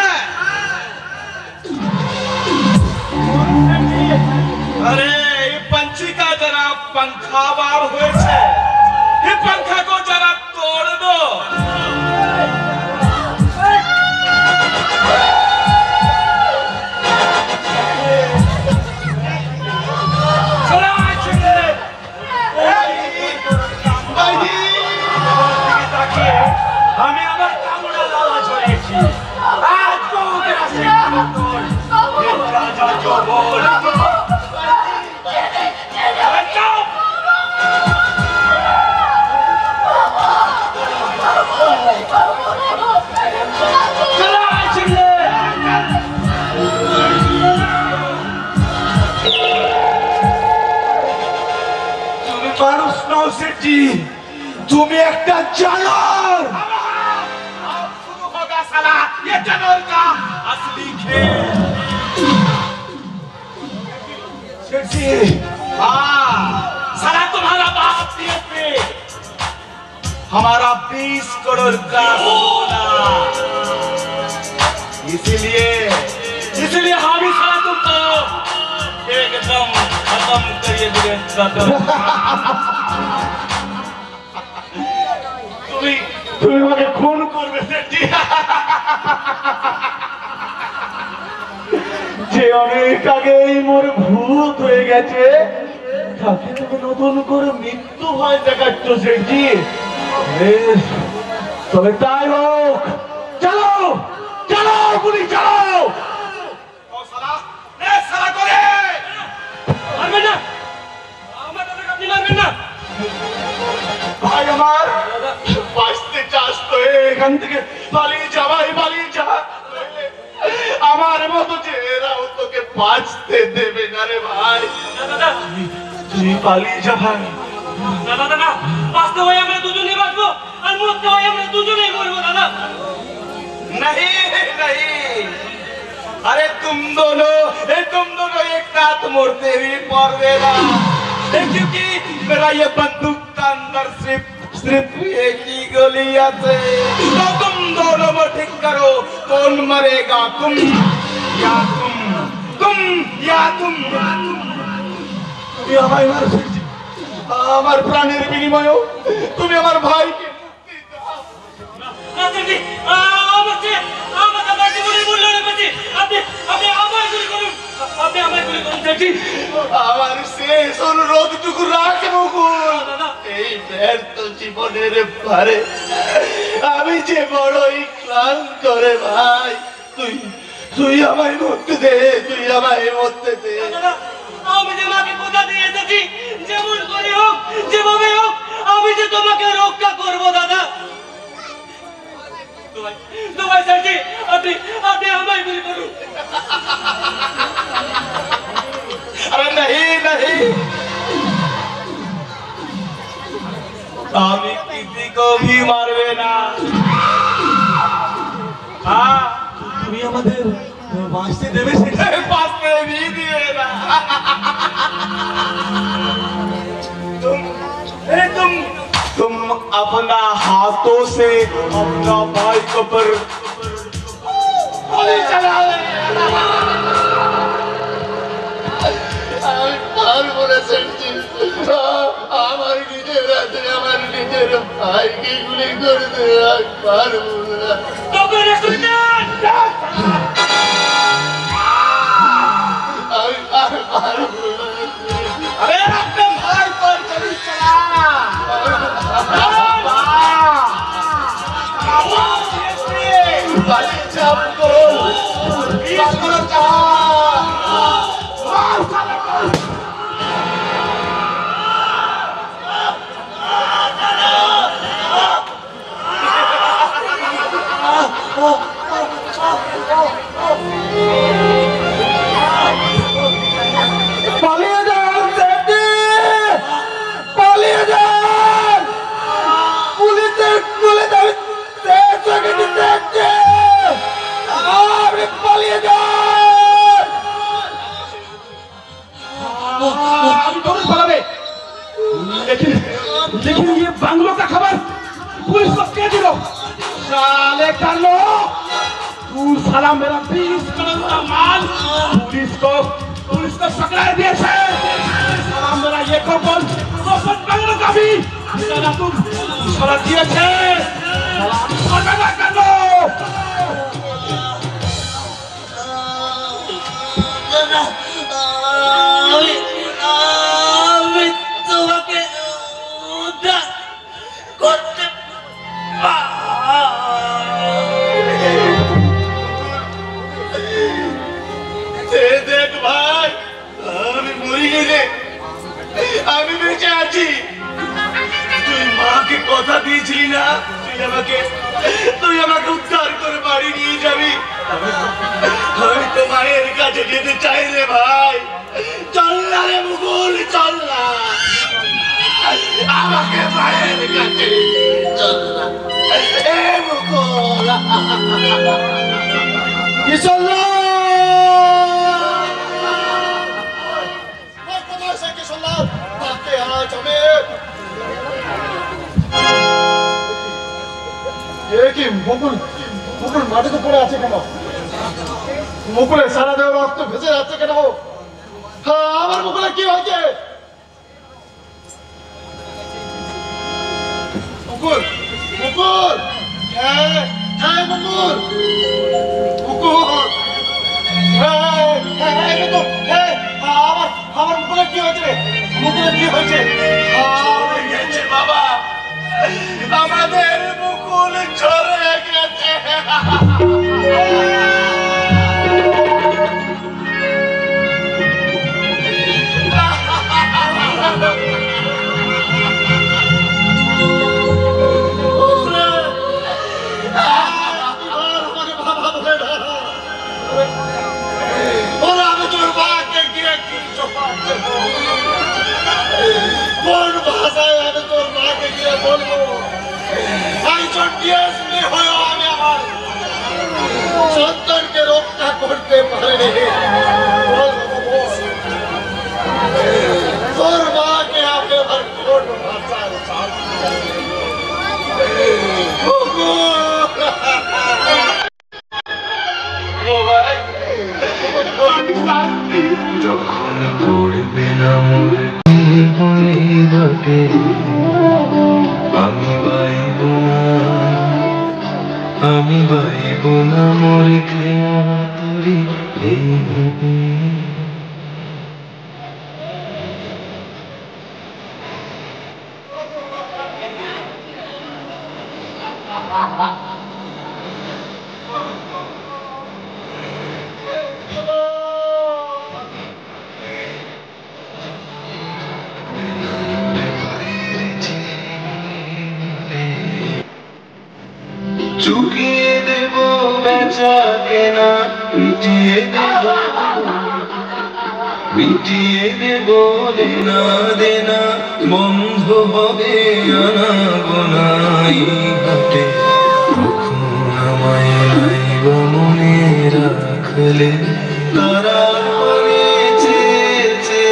अरे ये पंछी का जरा पंखा बार हुए छे, ये पंखा को जरा तोड़ दो। আমি আমার কামড়া লালা ছড়িয়েছি, আজ তো ওদের আসে রাজা জবল। তুমি মানুষ নও সেটি, তুমি একটা জানোয়ার। शुरू होगा साला ये जानवर का असली खेल। सेठ जी, हाँ, साला तुम्हारा बाप पे हमारा 20 करोड़ का सोना, इसलिए हम ही साला तुमको एकदम खत्म करिए दिए। তুমি আমাকে খুন করবে সেটি, যে অনেক আগেই মোর ভূত হয়ে গেছে তাকে তুমি নতুন করে মৃত্যু ভয় দেখাচ্ছ সেটি। বেশ, তবে তাই হোক, চলো চলো গুলি চালাও। মারবেন না, আমার দাদাকে আপনি মারবেন না। ভাই আমার, বাঁচতে চাস তো এখান থেকে পালিয়ে যা ভাই, পালিয়ে যা, আমার মতো চেহারাও তোকে বাঁচতে দেবে না রে ভাই। দাদা তুই পালিয়ে যা ভাই। দাদা দাদা, বাঁচতে হয় আমরা দুজনেই বাঁচবো, আর মরতে হয় আমরা দুজনেই মরবো দাদা। नहीं नहीं, अरे तुम दोनों एक साथ मरते भी पड़ेगा, क्योंकि मेरा ये बंदूक का अंदर सिर्फ एक ही गोली आते। तो तुम दोनों में ठीक करो, कौन मरेगा, तुम या तुम, तुम या तुम। আমায় মারছো, আমার প্রাণের বিনিময়ে তুমি আমার ভাইকে আমার শেষ অনুরোধটুকু রাখ মুকুল, এই ব্যর্থ জীবনের পারে আমি যে বড়ই ক্লান্ত রে ভাই, তুই আমায় মরতে দে, তুই আমায় মরতে দে। আমি যে মাকে কথা দিয়ে এসেছি, যেমন করে হোক যেভাবে হোক আমি যে তোমাকে রক্ষা করবো দাদা। তোমায় চাইছি, আপনি আমায় গুলি করুন। अरे नहीं नहीं, আমি किसी को भी मारবে না। हाँ, তুমি আমাদের বাঁচতে দেবে, সেটা বাঁচতে भी দিবে না। तुम अपना हाथों से अपना भाई को पर गोली चलाओ। আমার নিজের হাতে আমার নিজের ভাইকে গুলি করে দেওয়া পারবো না। আমি পারবো না। अरे अपने भाई पर गोली चला। পালিয়ে যান সেটি, পালিয়ে যান, পুলিশের গুলি দেবে আপনি পালিয়ে যান। पालावे, लेकिन ये बांग्लों का खबर पुलिस को क्या दिलो? साले कर लो, तू साला मेरा 20 करोड़ का माल पुलिस को पकड़ा दिया है। साला मेरा ये कौन बांग्लों का भी साला तुम साला दिया है, साला कर लो। আমি তোমাকে উদ্ধার করতে দেখ ভাই, আমি মরি গেলে আমি বেঁচে আছি। তুই মাকে কথা দিয়েছিলি না, তুই আমাকে উদ্ধার করে বাড়ি নিয়ে যাবি। আমি তো মায়ের কাছে যেতে চাই রে ভাই। চল না রে মুকুল, চল না, আমাকে মায়ের কাছে চল না। এ মুকুল কি চল না? যাবে। কি মুকুল মুকুল মাটিতে পড়ে আছে কেন? মুকুলের সারা দেহ রক্ত ভেসে যাচ্ছে কেন? হ্যাঁ, আমার মুকুলের কি হয়েছে? মুকুল মুকুল হ্যাঁ হ্যাঁ মুকুল মুকুল আমার মুকুলের কি হয়েছে রে? মুকুলের কি হয়েছে? বাবা, আমাদের মুকুল ঝরে গেছে। কোন ভাষায় আমি তোর মাকে গিয়ে বলবো? একজন ডিএসপি হয়েও আমি আমার সন্তানকে রক্ষা করতে পারিনি। তোর মাকে আমি আমার কোন ভাষায় যখন পড়বে না মরে হইবাকে আমি বাইব না মরে খেয়ারি চুকিয়ে দেব বেচা কেনা মিটিয়ে দেব দেনা দেনা বন্ধ হবে আনা গোনাই হাটে কখন আমায় নাইব মনে রাখলে তারা মনে চেয়েছে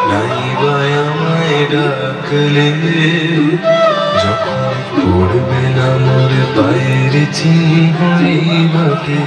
নাইবা আমায় ডাকলে যখন পড়বে না মোর পায়ের চিহ্ন হইবাকে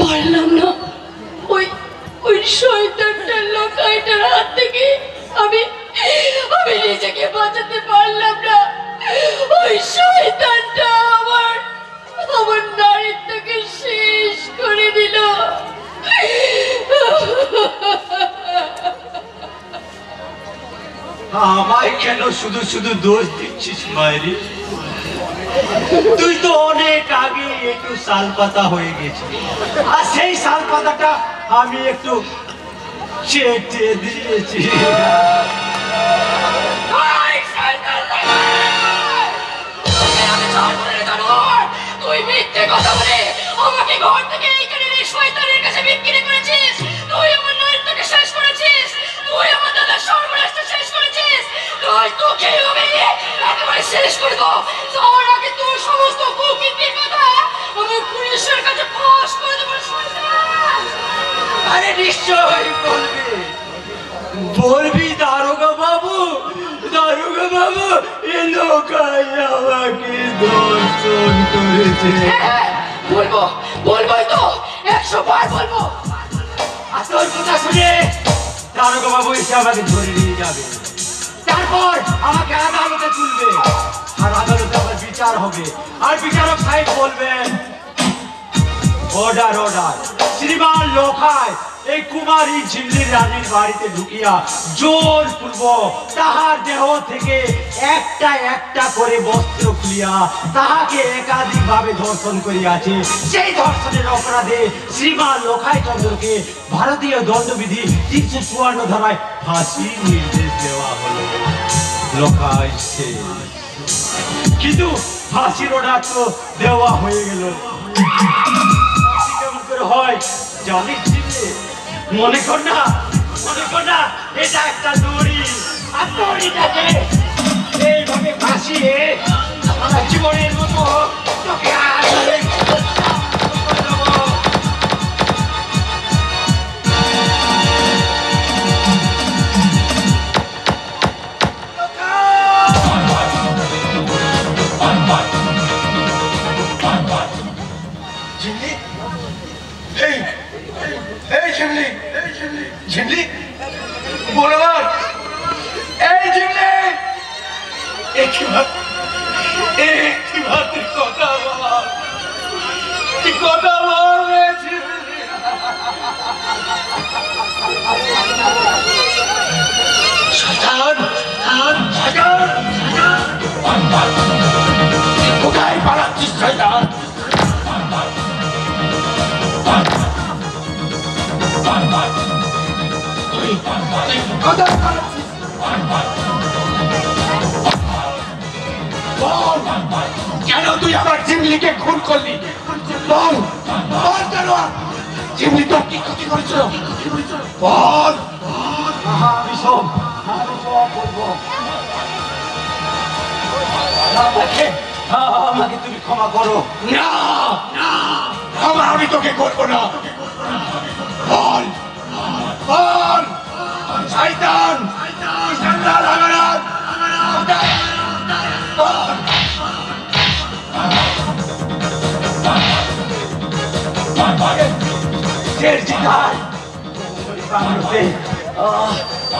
পারলাম না ওই ওই শয়তানটার লোকাইটার হাত থেকে আমি আমি নিজেকে বাঁচাতে পারলাম না। ওই শয়তানটা আমার আমার নারীত্বকে শেষ করে দিল। আমায় কেন শুধু শুধু দোষ দিচ্ছিস মায়েরি? তুই তো অনেক আগে একটু শাল পাতা হয়ে গেছিস, আর সেই শাল পাতাটা আমি একটু চেটে দিয়েছি। তুই মিথ্যে কথা বলে আমাকে ঘর থেকে এইখানে শয়তানের কাছে বিক্রি করেছিস। তুই আমার নারীত্বকে শেষ করেছিস। তুই আমার দাদার সর্বনাশটা শেষ করেছিস। তুই তোকে একেবারে শেষ করে দাও। যাওয়ার আগে তোর সমস্ত কুকীর্তির কথা আমি পুলিশের কাছে ফাঁস করে দেবো। আরে নিশ্চয় বলবি, বলবি দারোগা বাবু, দারোগা বাবু এ লোকাই আমাকে ধর্ষণ করেছে। বলবো বলবোই তো, 100 বার বলবো। আর তোর কথা শুনে দারোগা বাবু এসে আমাকে ধরে নিয়ে যাবে, তারপর আমাকে আদালতে তুলবে, আর আদালতে আমার বিচার হবে, আর বিচারক সাহেব বলবেন অর্ডার অর্ডার। শ্রীমান লোখায় এই কুমারী ঝিমলির রানীর বাড়িতে ঢুকিয়া জোর পূর্বক তাহার দেহ থেকে একটা একটা করে বস্ত্র খুলিয়া তাহাকে একাধিক ভাবে ধর্ষণ করিয়াছে। সেই ধর্ষণের অপরাধে শ্রীমান লোখায় চন্দ্রকে ভারতীয় দণ্ডবিধি 354 ধারায় ফাঁসির নির্দেশ দেওয়া হলো। লোখায় শেষ। কিন্তু ফাঁসির অর্ডার তো দেওয়া হয়ে গেল। কেমন করে হয় জানিস চিনলে? মনে কর না এটা একটা দড়ি, আর দড়িটাকে এইভাবে ফাঁসিয়ে সারা জীবনের মতো তোকে আসলে ঝিমলি বলো এই ঝিমলি একটি মাত্র কথা বল, কথা বল ঝিমলি। শয়তান কোথায় পালাচ্ছিস শয়তান? কেন তুই আমার জিমলিকে খুন করলি? বল কেন? জিমলি তোর কি ক্ষতি করেছিল? বল। আমি সব বলবো। আমাকে তুমি ক্ষমা করো। না ক্ষমা আমি তোকে করবো না। বল শয়তান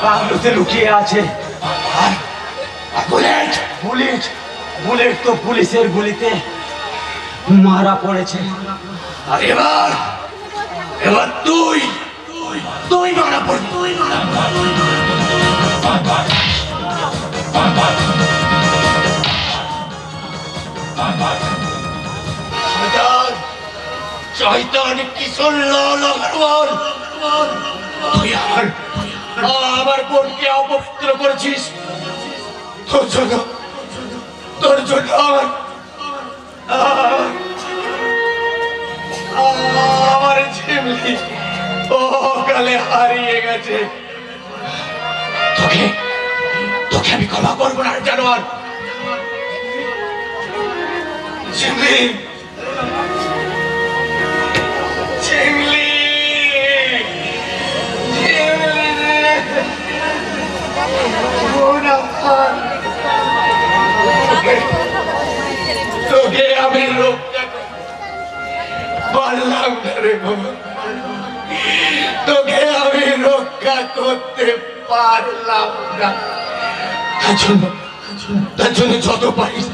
বাংলোতে লুকিয়ে আছে। আর বুলেট তো পুলিশের গুলিতে মারা পড়েছে। আর এবার তুই মারা পড়বি। শয়তান কিশোর লাল আগরওয়াল, তুই আমার বোনকে অপবিত্র করেছিস। তোর জন্য আমার ঝিমলি কালে হারিয়ে গেছে। তোকে আমি ক্ষমা করবো না জানোয়ার। ঝিমলি তোকে আমি রক্ষা পারলাম না রে বাবা, তোকে আমি রক্ষা করতে পারলাম না। তার জন্য যত পারিস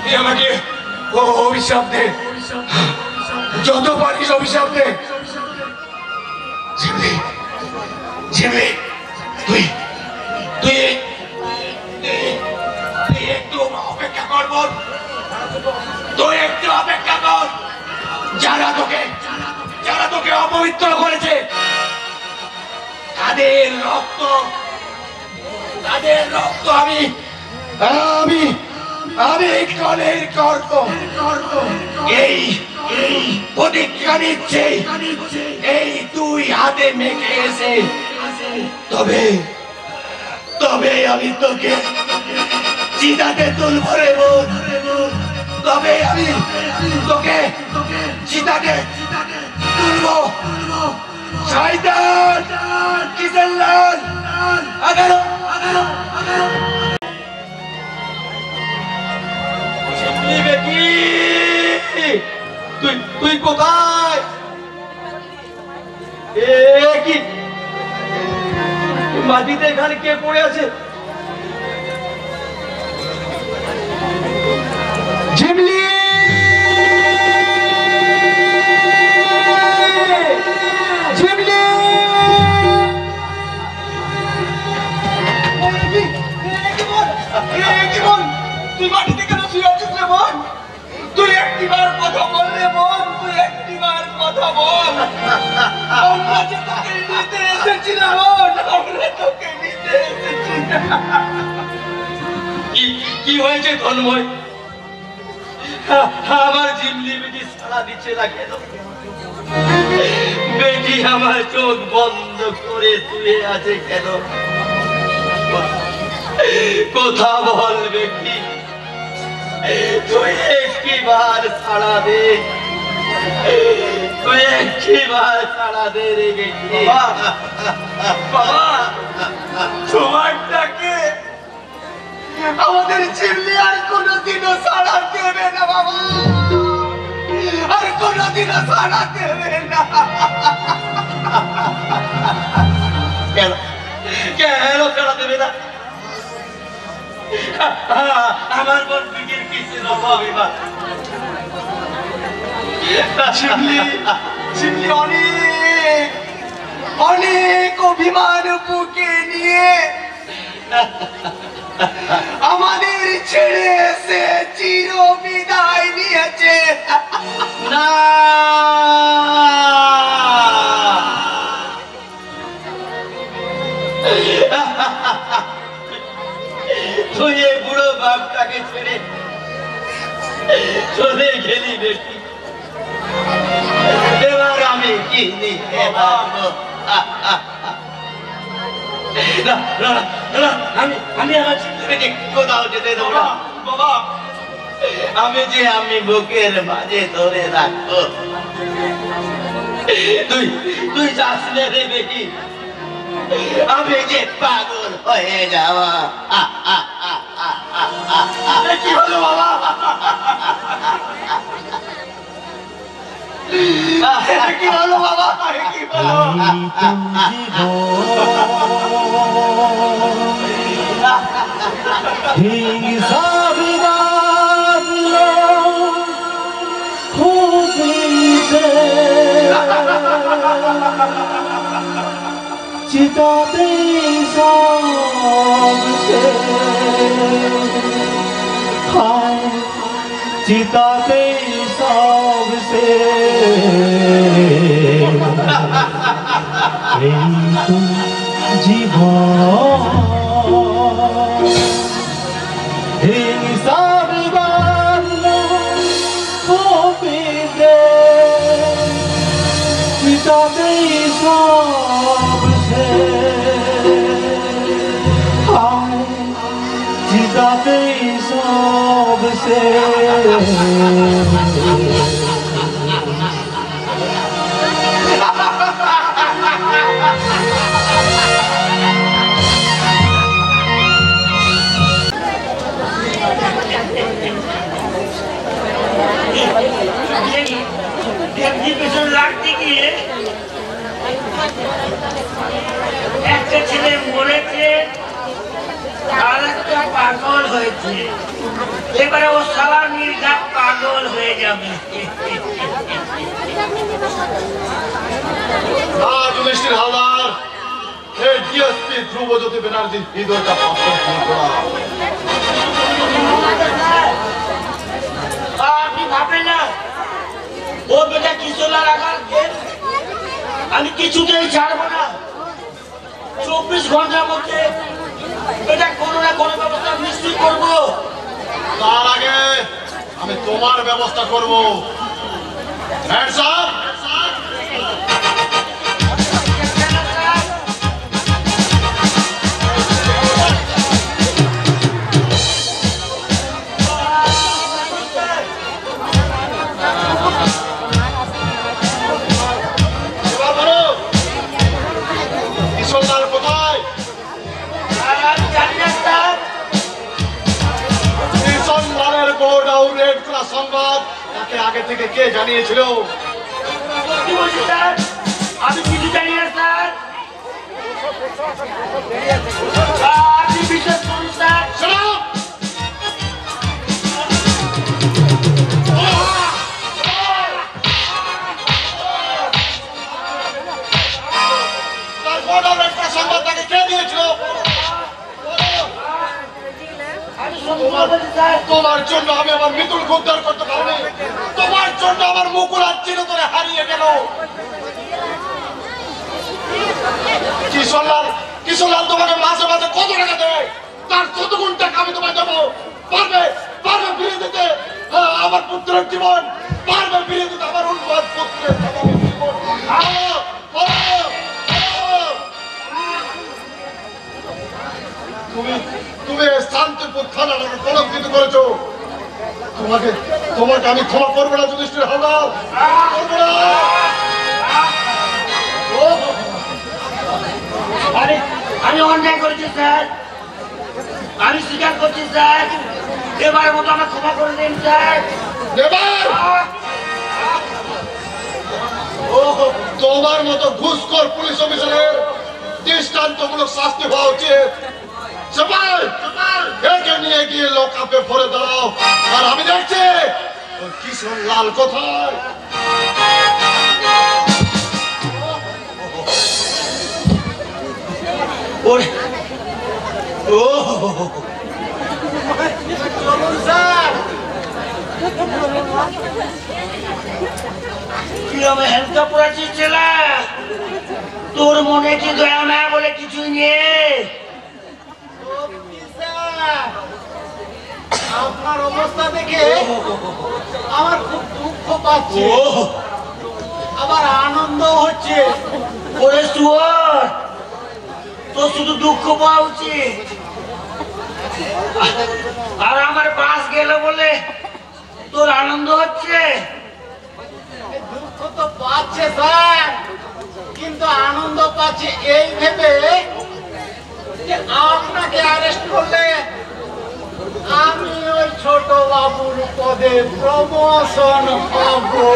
তুই আমাকে অভিশাপ দে, যত পারিস অভিশাপ দে। ঝিমলি তুই একটু অপেক্ষা কর, তুই একটু অপেক্ষা কর। যারা তোকে অপবিত্র করেছে তাদের রক্ত আমি কলের করব। এই প্রতিজ্ঞা নিচ্ছে, এই তুই হাতে মেখে এসে তবে আমি তোকে চিতাতে তুলব রে বোন, তবে আমি তোকে চিতাতে তুলব। শয়তান কিশোর লাল তুই কোথায়? কি মাটিতে এখানে কে পড়ে আছে? ঝিমলি তুই মাটিতে কেন শুয়ে আছিস রে বোন? তুই একটিবার কথা বল রে বোন, তুই একটিবার কথা বল। আমরা যে তোকে নিতে এসেছি রে বোন, আমরা তোকে নিতে এসেছি। হয়েছে তন্ময়? আমার জিমলি বেটি সাড়া দিচ্ছে না কেন? বেটি আমার চোখ বন্ধ করে শুয়ে আছে কেন? কথা বল বেটি, তুই একটিবার ছাড়া দে, তুই একটিবার ছাড়া দে রে বেটি। বাবা, তোমারটাকে আমাদের চিমনি আর কোনোদিনও ছাড়া দেবে না বাবা, আর কোনোদিনও ছাড়া দেবে না। কেন কেন ছাড়া দেবে না? আমার বোন বিটির কিছু অভাবে বা চিমনি চিমনি অনেক অনেক অভিমান বুকে নিয়ে আমাদের ছেড়ে এসে চির বিদায় নিয়েছে। না, তুই এই বুড়ো বাপটাকে ছেড়ে চলে গেলি বেটি, এবার আমি কি নিতে পারবো? আমি আমার ছেলেকে কোথাও যেতে দেবো না বাবা। আমি বুকের মাঝে ধরে রাখবো। তুই যাস না রে বেটি, আমি যে পাগল হয়ে যাওয়া। কি হলো বাবা? কি হলো বাবা? কি হলো? হিংসা বিবাদ খুবিতে চিতাতে সবসে হায় চিতাতে সবসে এই তো জীবন হিংসা বিবাদ খুবিতে চিতাতে সবসে হায় চিতাতে সবসে লাগতে গিয়ে একটা ছেলে মরেছে আর একটা পাগল হয়েছে, এবারে ও সালা নির্ঘাত পাগল হয়ে যাবে। যুধিষ্ঠির হালদার, এই ডিএসপি ধ্রুবজ্যোতি ব্যানার্জির হৃদয়টা আপনি ভাবেন না ও বেটা কিশোলার আঘাত আমি কিছুতেই ছাড়বো না। 24 ঘন্টার মধ্যে এটা কোনো না কোনো ব্যবস্থা নিশ্চিত করবো। তার আগে আমি তোমার ব্যবস্থা করবো। Hands up. সংবাদ তাকে আগে থেকে কে জানিয়েছিল? আমি কিছু জানি না স্যার, আপনি বিশ্বাস করুন স্যার। সংবাদ তাকে কে দিয়েছিল? তোমার জন্য আমি আমার মৃত্যুকে উদ্ধার করতে পারিনি, তোমার জন্য আমার মুকুল আর চিরতরে হারিয়ে গেল। কিশোরলাল তোমাকে মাসে মাসে কত টাকা দেয়? তার 14 গুণ টাকা আমি তোমায় দেবো। পারবে পারবে ফিরে দিতে আমার পুত্রের জীবন, পারবে ফিরে দিতে আমার উন্মাদ পুত্রের জীবন। তুমি শান্তিপুর থানাটাকে কলঙ্কিত করেছো, তোমাকে আমি ক্ষমা করবো না যুধিষ্ঠির হালদার, করবো না। আমি অন্যায় করেছি স্যার, আমি স্বীকার করছি স্যার, এবারের মতো আমার ক্ষমা করে দিন স্যার। এবার তোমার মতো ঘুষখোর পুলিশ অফিসারের দৃষ্টান্তমূলক শাস্তি হওয়া উচিত। একে নিয়ে গিয়ে লোকাপে ভরে দাও, আর আমি দেখছি কিশোর লাল কোথায়। তোর মনে কি দয়া মায়া বলে কিছুই নেই? আপনার অবস্থা দেখে আমার খুব দুঃখ পাচ্ছে, আবার আনন্দ হচ্ছে। ওরে শুয়োর, তোর শুধু দুঃখ পাওয়া উচিত, আর আমার বাস গেল বলে তোর আনন্দ হচ্ছে। দুঃখ তো পাচ্ছে স্যার, কিন্তু আনন্দ পাচ্ছে এই ভেবে যে আপনাকে অ্যারেস্ট করলে আমি ওই ছোট বাবুর পদে প্রমোশন পাবো।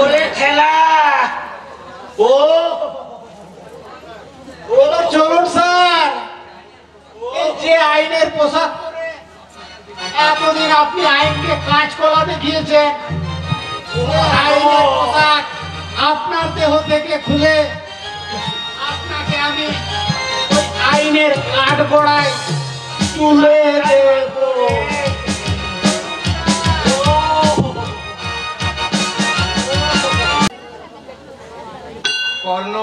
ওরে খেলা, ও চলুন স্যার, এই যে আইনের পোশাক পরে এতদিন আপনি আইনকে কাজ করাতে গিয়েছেন, আইনের পোশাক আপনার দেহ থেকে খুলে আপনাকে আমি ওই আইনের কাঠগড়ায় তুলে দেব। কর্ণ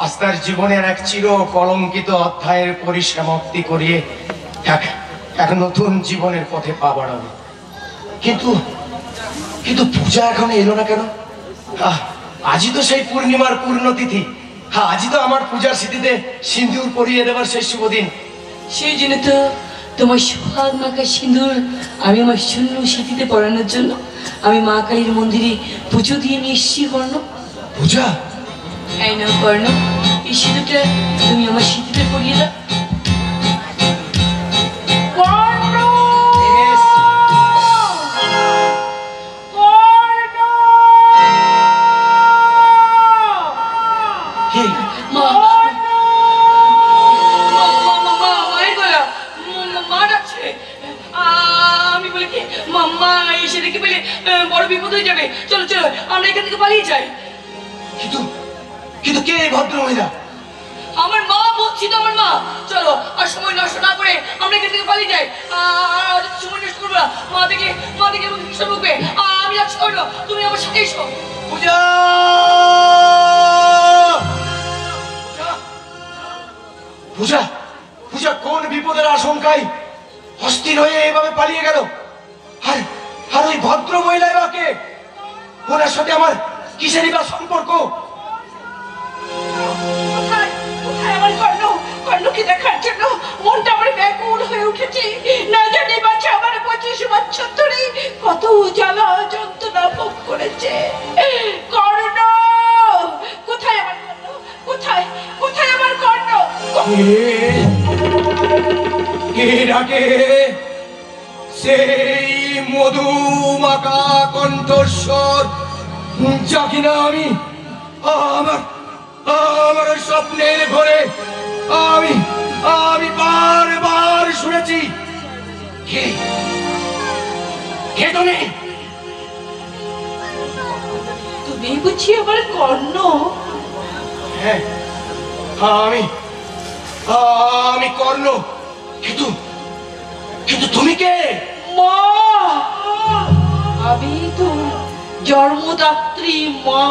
আজ তার জীবনের এক চির কলঙ্কিত অধ্যায়ের পরিসমাপ্তি করিয়ে এক নতুন জীবনের পথে পা বাড়াবে। কিন্তু কিন্তু পূজা এখন এলো না কেন? আজই তো সেই পূর্ণিমার পূর্ণতিথি, আজই তো আমার পূজার স্মৃতিতে সিঁদুর পরিয়ে দেবার সেই শুভ দিন। সেই জন্য তো তোমার সোহাগ মাখা সিঁদুর আমি আমার শূন্য স্মৃতিতে পড়ানোর জন্য আমি মা কালীর মন্দিরে পুজো দিয়ে নিয়ে এসেছি। কর্ণ, পূজা, এই নাও কর্ণ, এই সিঁদুরটা তুমি আমার স্মৃতিতে পড়িয়ে দাও। আমি বলি কি মাম্মা এসে দেখে পেলে বড় বিপদ হয়ে যাবে, চলো চলো আমরা এখান থেকে পালিয়ে যাই। কিন্তু কিন্তু কে এই ভদ্র মহিলা? আমার মা বলছি তো, আমার মা। চলো আর সময় নষ্ট না করে আমরা এখান থেকে পালিয়ে যাই, আর সময় নষ্ট করবো না। মা দেখে ভীষণ রূপে আমি যাচ্ছি। কর্ণ, তুমি আমার সাথে এসো। পূজা, পূজা, পূজা কোন বিপদের আশঙ্কায় অস্থির হয়ে এভাবে পালিয়ে গেল? আর আর ওই ভদ্র মহিলা এবাকে, ওনার সাথে আমার কিসেরই বা সম্পর্ক? কোথায় কোথায় আমার কর্ণ? কর্ণকে দেখার জন্য মনটা আমার ব্যাকুল হয়ে উঠেছে। না জানি বাচ্চা আমার 25 বছর ধরে কত জ্বালা যন্ত্রণা ভোগ করেছে। কর্ণ, কোথায় আমার কর্ণ? কোথায় কোথায় আমার কর্ণ? কে ডাকে? সেই মধুমাখা কণ্ঠস্বর, যা কিনা আমি আমার স্বপ্নের ঘরে আমি বারবার শুনেছি। কে কে তুমি? তুমি বুঝি আমার কর্ণ? হ্যাঁ, আমি কর্ণ। কিন্তু কিন্তু তুমি কে? মা, আমি তো জন্মদাত্রী মা।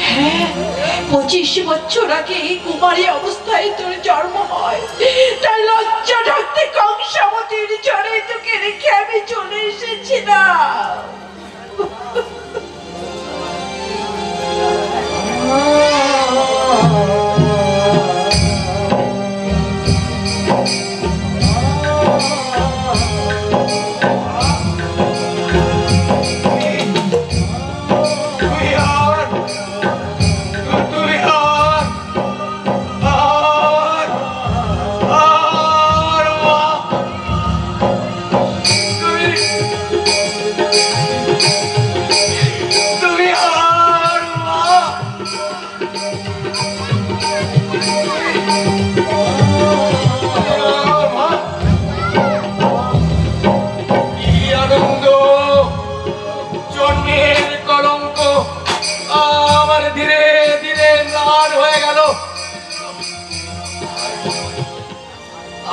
হ্যাঁ, 25 বছর আগে কুমারী অবস্থায় তোর জন্ম হয়। ঝড়ে তোকে রেখে আমি চলে এসেছিলাম।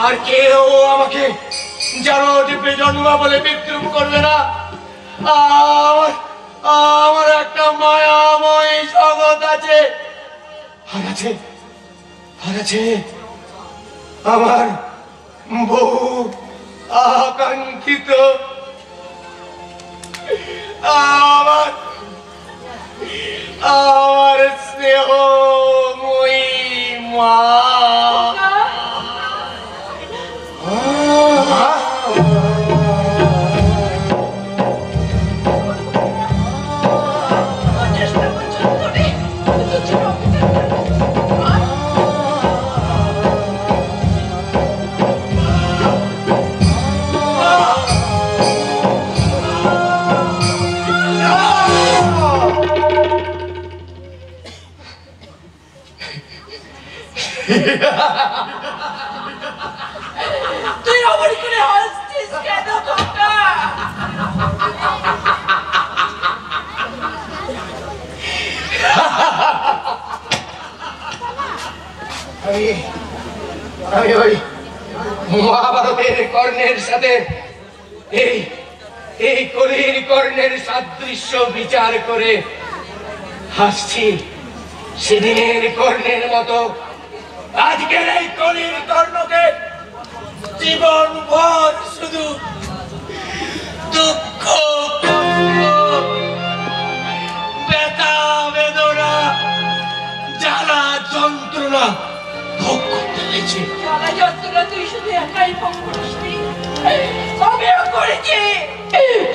আর কেউ আমাকে জানো দ্বীপে জন্মা বলে বিদ্রুপ করবে না। আমার একটা মায়াময় জগৎ আছে, আর আছে আমার বহু আকাঙ্ক্ষিত আমার স্নেহময়ী মা। তুই অমর করে হাসছিস কেন খোকা? আমি ওই মহাভারতের কর্ণের সাথে এই কলির কর্ণের সাদৃশ্য বিচার করে হাসছি। সেদিনের কর্ণের মতো আজকের এই কলির কর্ণকে জীবন ভর শুধু দুঃখ, ব্যথা, বেদনা, জ্বালা, যন্ত্রণা ভোগ করতে হয়েছে। জ্বালা যন্ত্রণা তুই শুধু একাই ভোগ করিসনি, আমিও করেছি।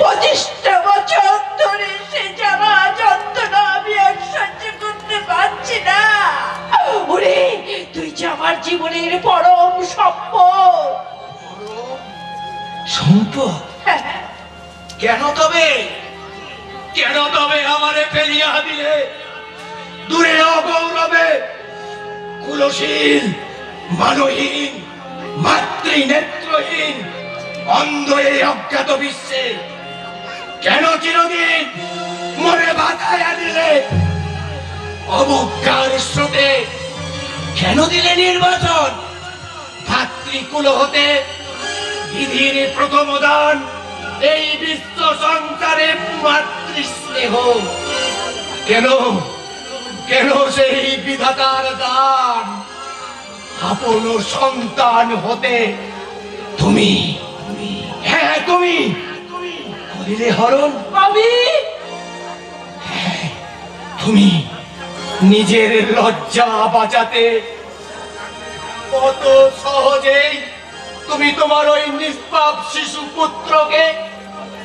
25টা বছর ধরে সে জ্বালা যন্ত্রণা আমি আর সহ্য করতে পারছি না। ওরে তুই যে আমার জীবনের পরম সম্পদ। সম্পদ? কেন তবে আমারে ফেলিয়া দিলে দূরে অগৌরবে কুলশীল, মানহীন, মাতৃনেত্রহীন অন্ধ এই অজ্ঞাত বিশ্বে কেন চিরদিন মনে বাধায়া দিলে? অবজ্ঞার স্রোতে কেন দিলে নির্বাচন? ভাতৃকুল হতে বিধির প্রথম দান এই বিশ্ব সংসারে মাতৃস্নেহ। কেন সেই বিধাতার দান আপন সন্তান হতে তুমি করিলে হরণ? তুমি নিজের লজ্জা বাঁচাতে কত সহজেই তুমি তোমার ওই নিষ্পাপ শিশু পুত্রকে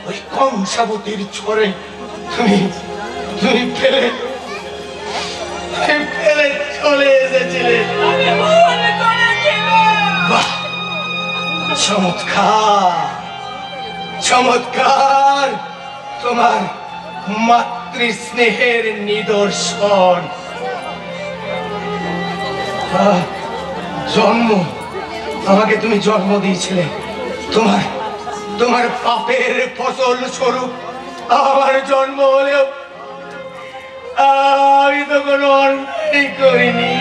ওই কংসাবতীর ছড়ে তুমি ফেলে চলে এসেছিলে। চমৎকার তোমার মাতৃস্নেহের নিদর্শন। আমাকে তুমি জন্ম দিয়েছিলে, তোমার পাপের ফসল স্বরূপ আমার জন্ম হলেও আমি তো কোনো অন্যায় করিনি।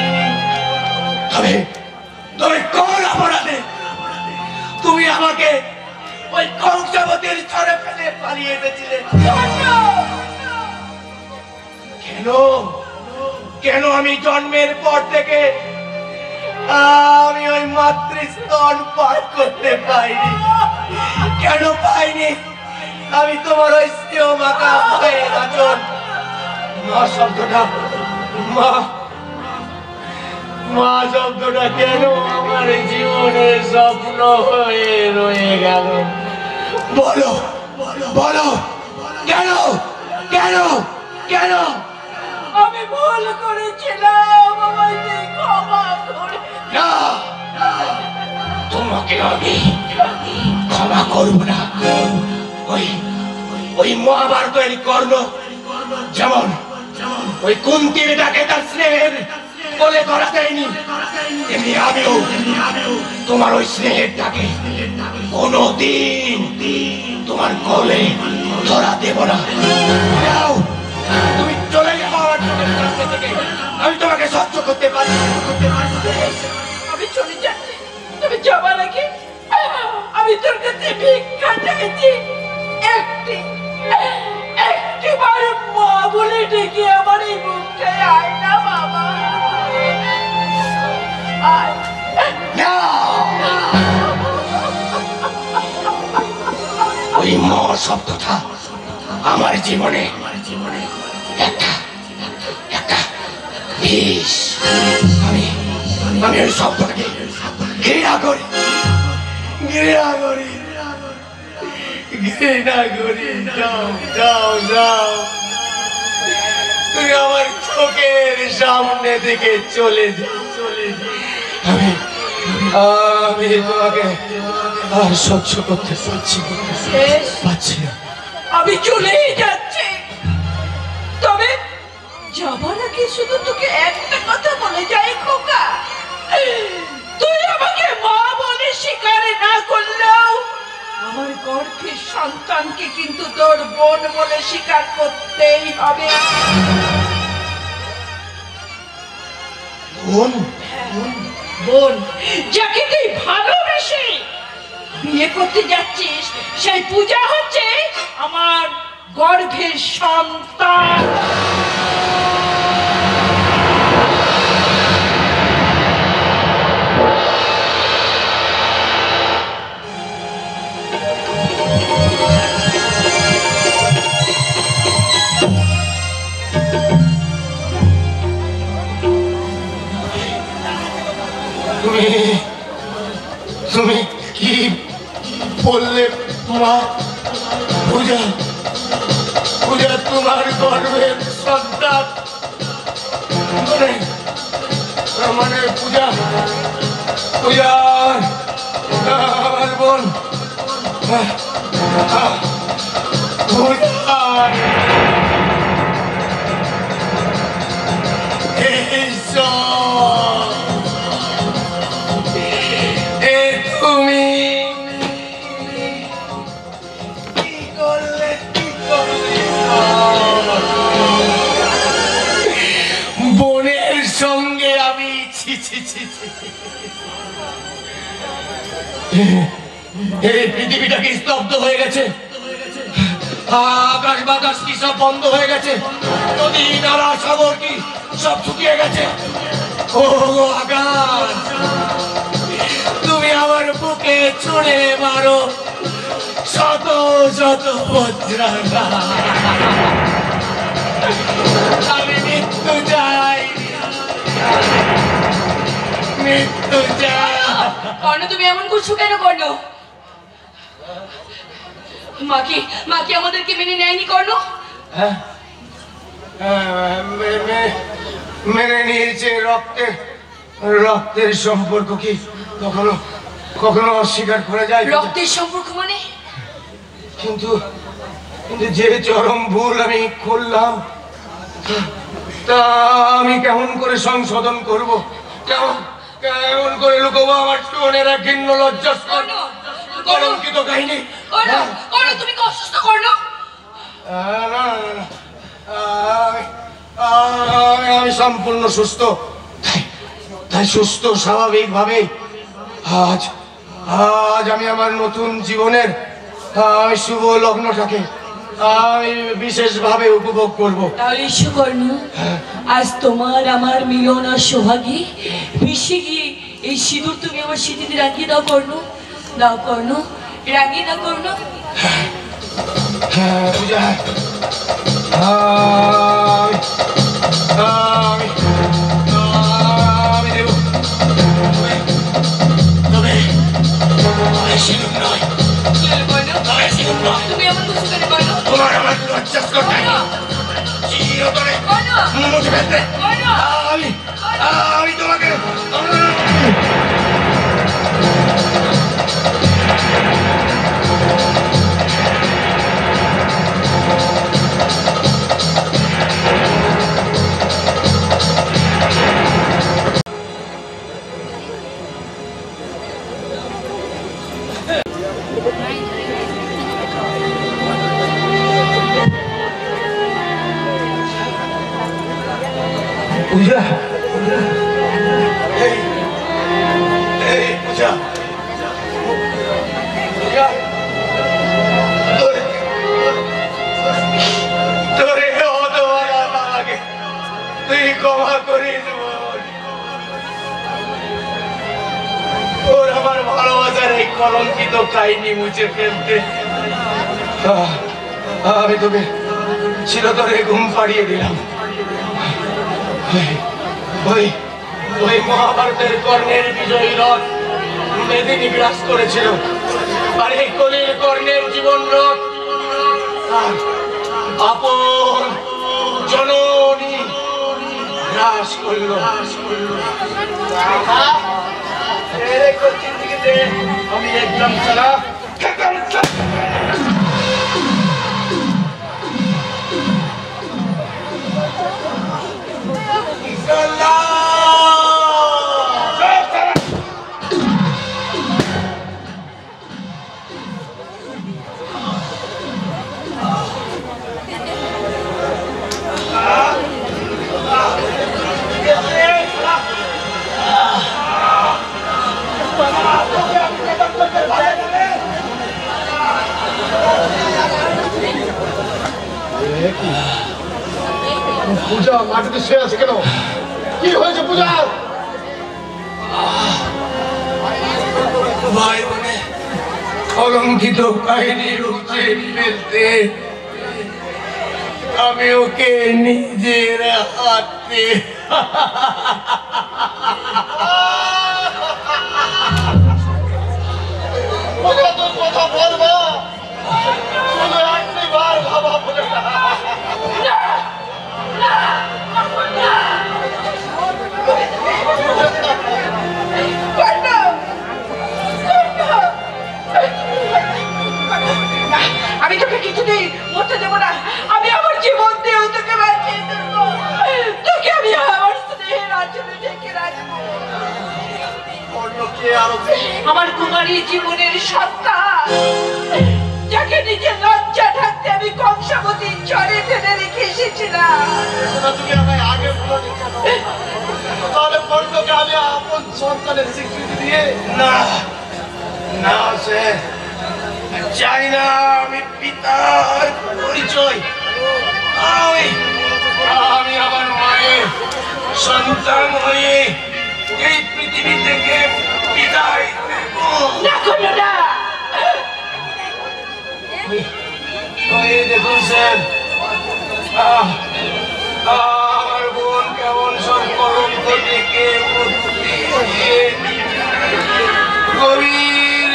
তবে কোন অপরাধে তুমি আমাকে ওই কংসাবতীর ছড়ে ফেলে পালিয়ে এসেছিলে? কেন আমি জন্মের পর থেকে আমি ওই মাতৃস্তন পার করতে পাইনি? কেন পাইনি আমি তোমার ওই স্নেহ মাখা পায়ের আচরণ? মা শব্দটা, মা মা শব্দটা কেন আমার জীবনের স্বপ্ন হয়ে রয়ে গেল? বলো বলো, কেন কেন কেন? আমি ভুল করেছিলাম, আমাকে ক্ষমা করে। না, তোমাকে আমি ক্ষমা করব না। ওই ওই মহাভারতের কর্ণ যেমন ওই কুন্তির ডাকে তার স্নেহের কোলে ধরা দেয়নি, এমনি আমিও তোমার ওই স্নেহের ডাকে কোনদিন তোমার কোলে ধরা দেব না। যাও, তুমি চলে যাও আমার চোখের সামনে থেকে, আমি তোমাকে সহ্য করতে পারি। আমি চলে যাচ্ছি, তুমি যাবার আগে আমি তোর কাছে ভিক্ষা চাইছি। একটিবার মা বলে ডেকে আমার এই মুখটায় আয় না বাবা, আয়। ওই ম শব্দটা আমার জীবনে একটা বিষ। আমি ওই শব্দটাকে ঘৃণা করি, ঘৃণা করি, ঘৃণা করি। যাও যাও যাও, তুমি আমার চোখের সামনে থেকে চলে যাও, চলে যাও। আমি তোমাকে আর সহ্য করতে পারছি না। আমি চলেই যাচ্ছি, তবে যাবার আগে শুধু তোকে একটা কথা বলে যাই খোকা, তুই আমাকে মা বলে স্বীকার না করলেও আমার গর্ভের সন্তানকে কিন্তু তোর বোন বলে স্বীকার করতেই হবে। বোন? বোন যাকে তুই ভালোবেসে বিয়ে করতে যাচ্ছিস, সেই পূজা হচ্ছে আমার গর্ভের সন্তান। তুমি কি বললে মা? পূজা, পূজা তোমার গর্ভের সন্তান? মানে পূজা, পূজা আমার বোন, পূজা তুমি কি করলে, কি করলে? বোনের সঙ্গে আমি ছি ছি ছি ছি। এই পৃথিবীটা কি স্তব্ধ হয়ে গেছে? আকাশ বাতাস কি সব বন্ধ হয়ে গেছে? নদী নালা সাগর কি সব শুকিয়ে গেছে? ও আকাশ, তুমি আমার বুকে ছুঁড়ে মারো শত শত বজ্রাঘাত। আমি মৃত্যু চাই, মৃত্যু চাই। কর্ণ, তুমি এমন করছো কেন কর্ণ? মাকে আমাদেরকে মেনে নেয়নি কর্ণ? মেনে নিয়েছে। রক্তের সম্পর্ক কি কখনো কখনো অস্বীকার করে যায়? রক্তের সম্পর্ক মানে? কিন্তু যে চরম ভুল আমি করলাম, তা আমি কেমন করে সংশোধন করব? কেমন করে লুকোবো আমার জীবনের এক ঘৃণ্য লজ্জাস্কর কলঙ্কিত কাহিনী? তুমি কি অসুস্থ কর্ণ? আমি সম্পূর্ণ সুস্থ। তাই সুস্থ স্বাভাবিক ভাবে আজ আমি আমার নতুন জীবনের আমি শুভ লগ্নটাকে আমি বিশেষভাবে উপভোগ করব। তাহলে কর্ণ, আজ তোমার আমার মিলন আর সোহাগী মিশে গিয়ে এই সিঁদুর তুমি আমার স্মৃতিতে রাখিয়ে দাও কর্ণ, দাও কর্ণ। রাগি না কর্ণ। হ্যাঁ পূজা, আমি দেব, তবে সিঁদুর নয়, তবে সিঁদুর নয়। তুমি এমন কিছু করে কর্ণ। তোমার আমার লজ্জা করতে চিরতরে মুছে ফেলতে আমি তোমাকে পূজা, এই পূজা, পূজা, তোরে অতবারা না লাগে, তুই ক্ষমা করিস। ওর আমার ভালোবাসার এই কলঙ্কিত কাহিনী মুছে ফেলতে আমি তোকে চিরতরে ঘুম পাড়িয়ে দিলাম। ওই মহাভারতের কর্ণের বিজয়ী রথ মেদিনী বিরাজ করেছিল, আর এই কলির কর্ণের জীবন রথ আপন জননী হ্রাস করল। আমি একদম ছাড়া পূজা মাটিতে শুয়ে আছে কেন? কি হয়েছে পূজা? ভাই বোনে কলঙ্কিত কাহিনীর উঠে ফেলতে আমি ওকে নিজের হাতে কথা বলবো, একটি বার ভাবা বলে আমি তোকে কিছুতেই মরতে দেবো না। আমি আমার জীবন দিয়েও তোকে বাঁচিয়ে দেবো। তোকে আমি আমার স্নেহের আঁচলে ঢেকে রাখবো। আমার কুমারী জীবনের সত্তা, যাকে নিজের লজ্জা থাকতে আমি কংসাবতীর চরে ফেলে রেখে এসেছিলাম। তুমি আমায় আগে বলো, তাহলে কর্ণকে আমি আপন সন্তানের স্বীকৃতি দিয়ে না না সে চাই না। আমি পিতার পরিচয়, আমি আমার মায়ের সন্তান হয়ে এই পৃথিবী থেকে বিদায় দেব না। করলো না। দেখুন স্যার, আমার বোন কেমন সব কলঙ্ক থেকে মুক্তি দিয়ে গভীর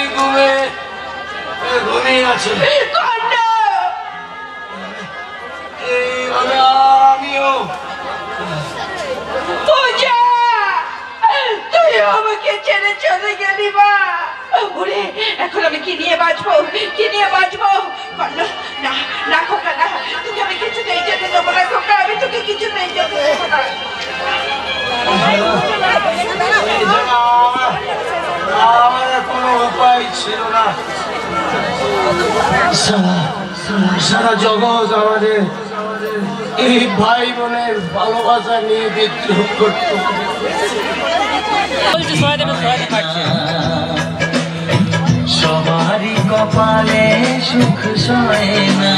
ঘুমিয়ে আছে। এইভাবে আমিও পূজা, তুই আমাকে ছেড়ে চলে গেলি মা। ওরে, এখন আমি কি নিয়ে বাঁচবো, কি নিয়ে বাঁচবো? না না খোকা, না, তোকে আমি কিছুতেই যেতে দেবো না খোকা। আমি তোকে কিছুতেই যেতে দেবো না। আমার কোনো উপায় ছিল না। সারা জগৎ আমাদের এই ভাই বোনের ভালোবাসা নিয়ে বিদ্রোহ করত। সবারই কপালে সুখ সয় না।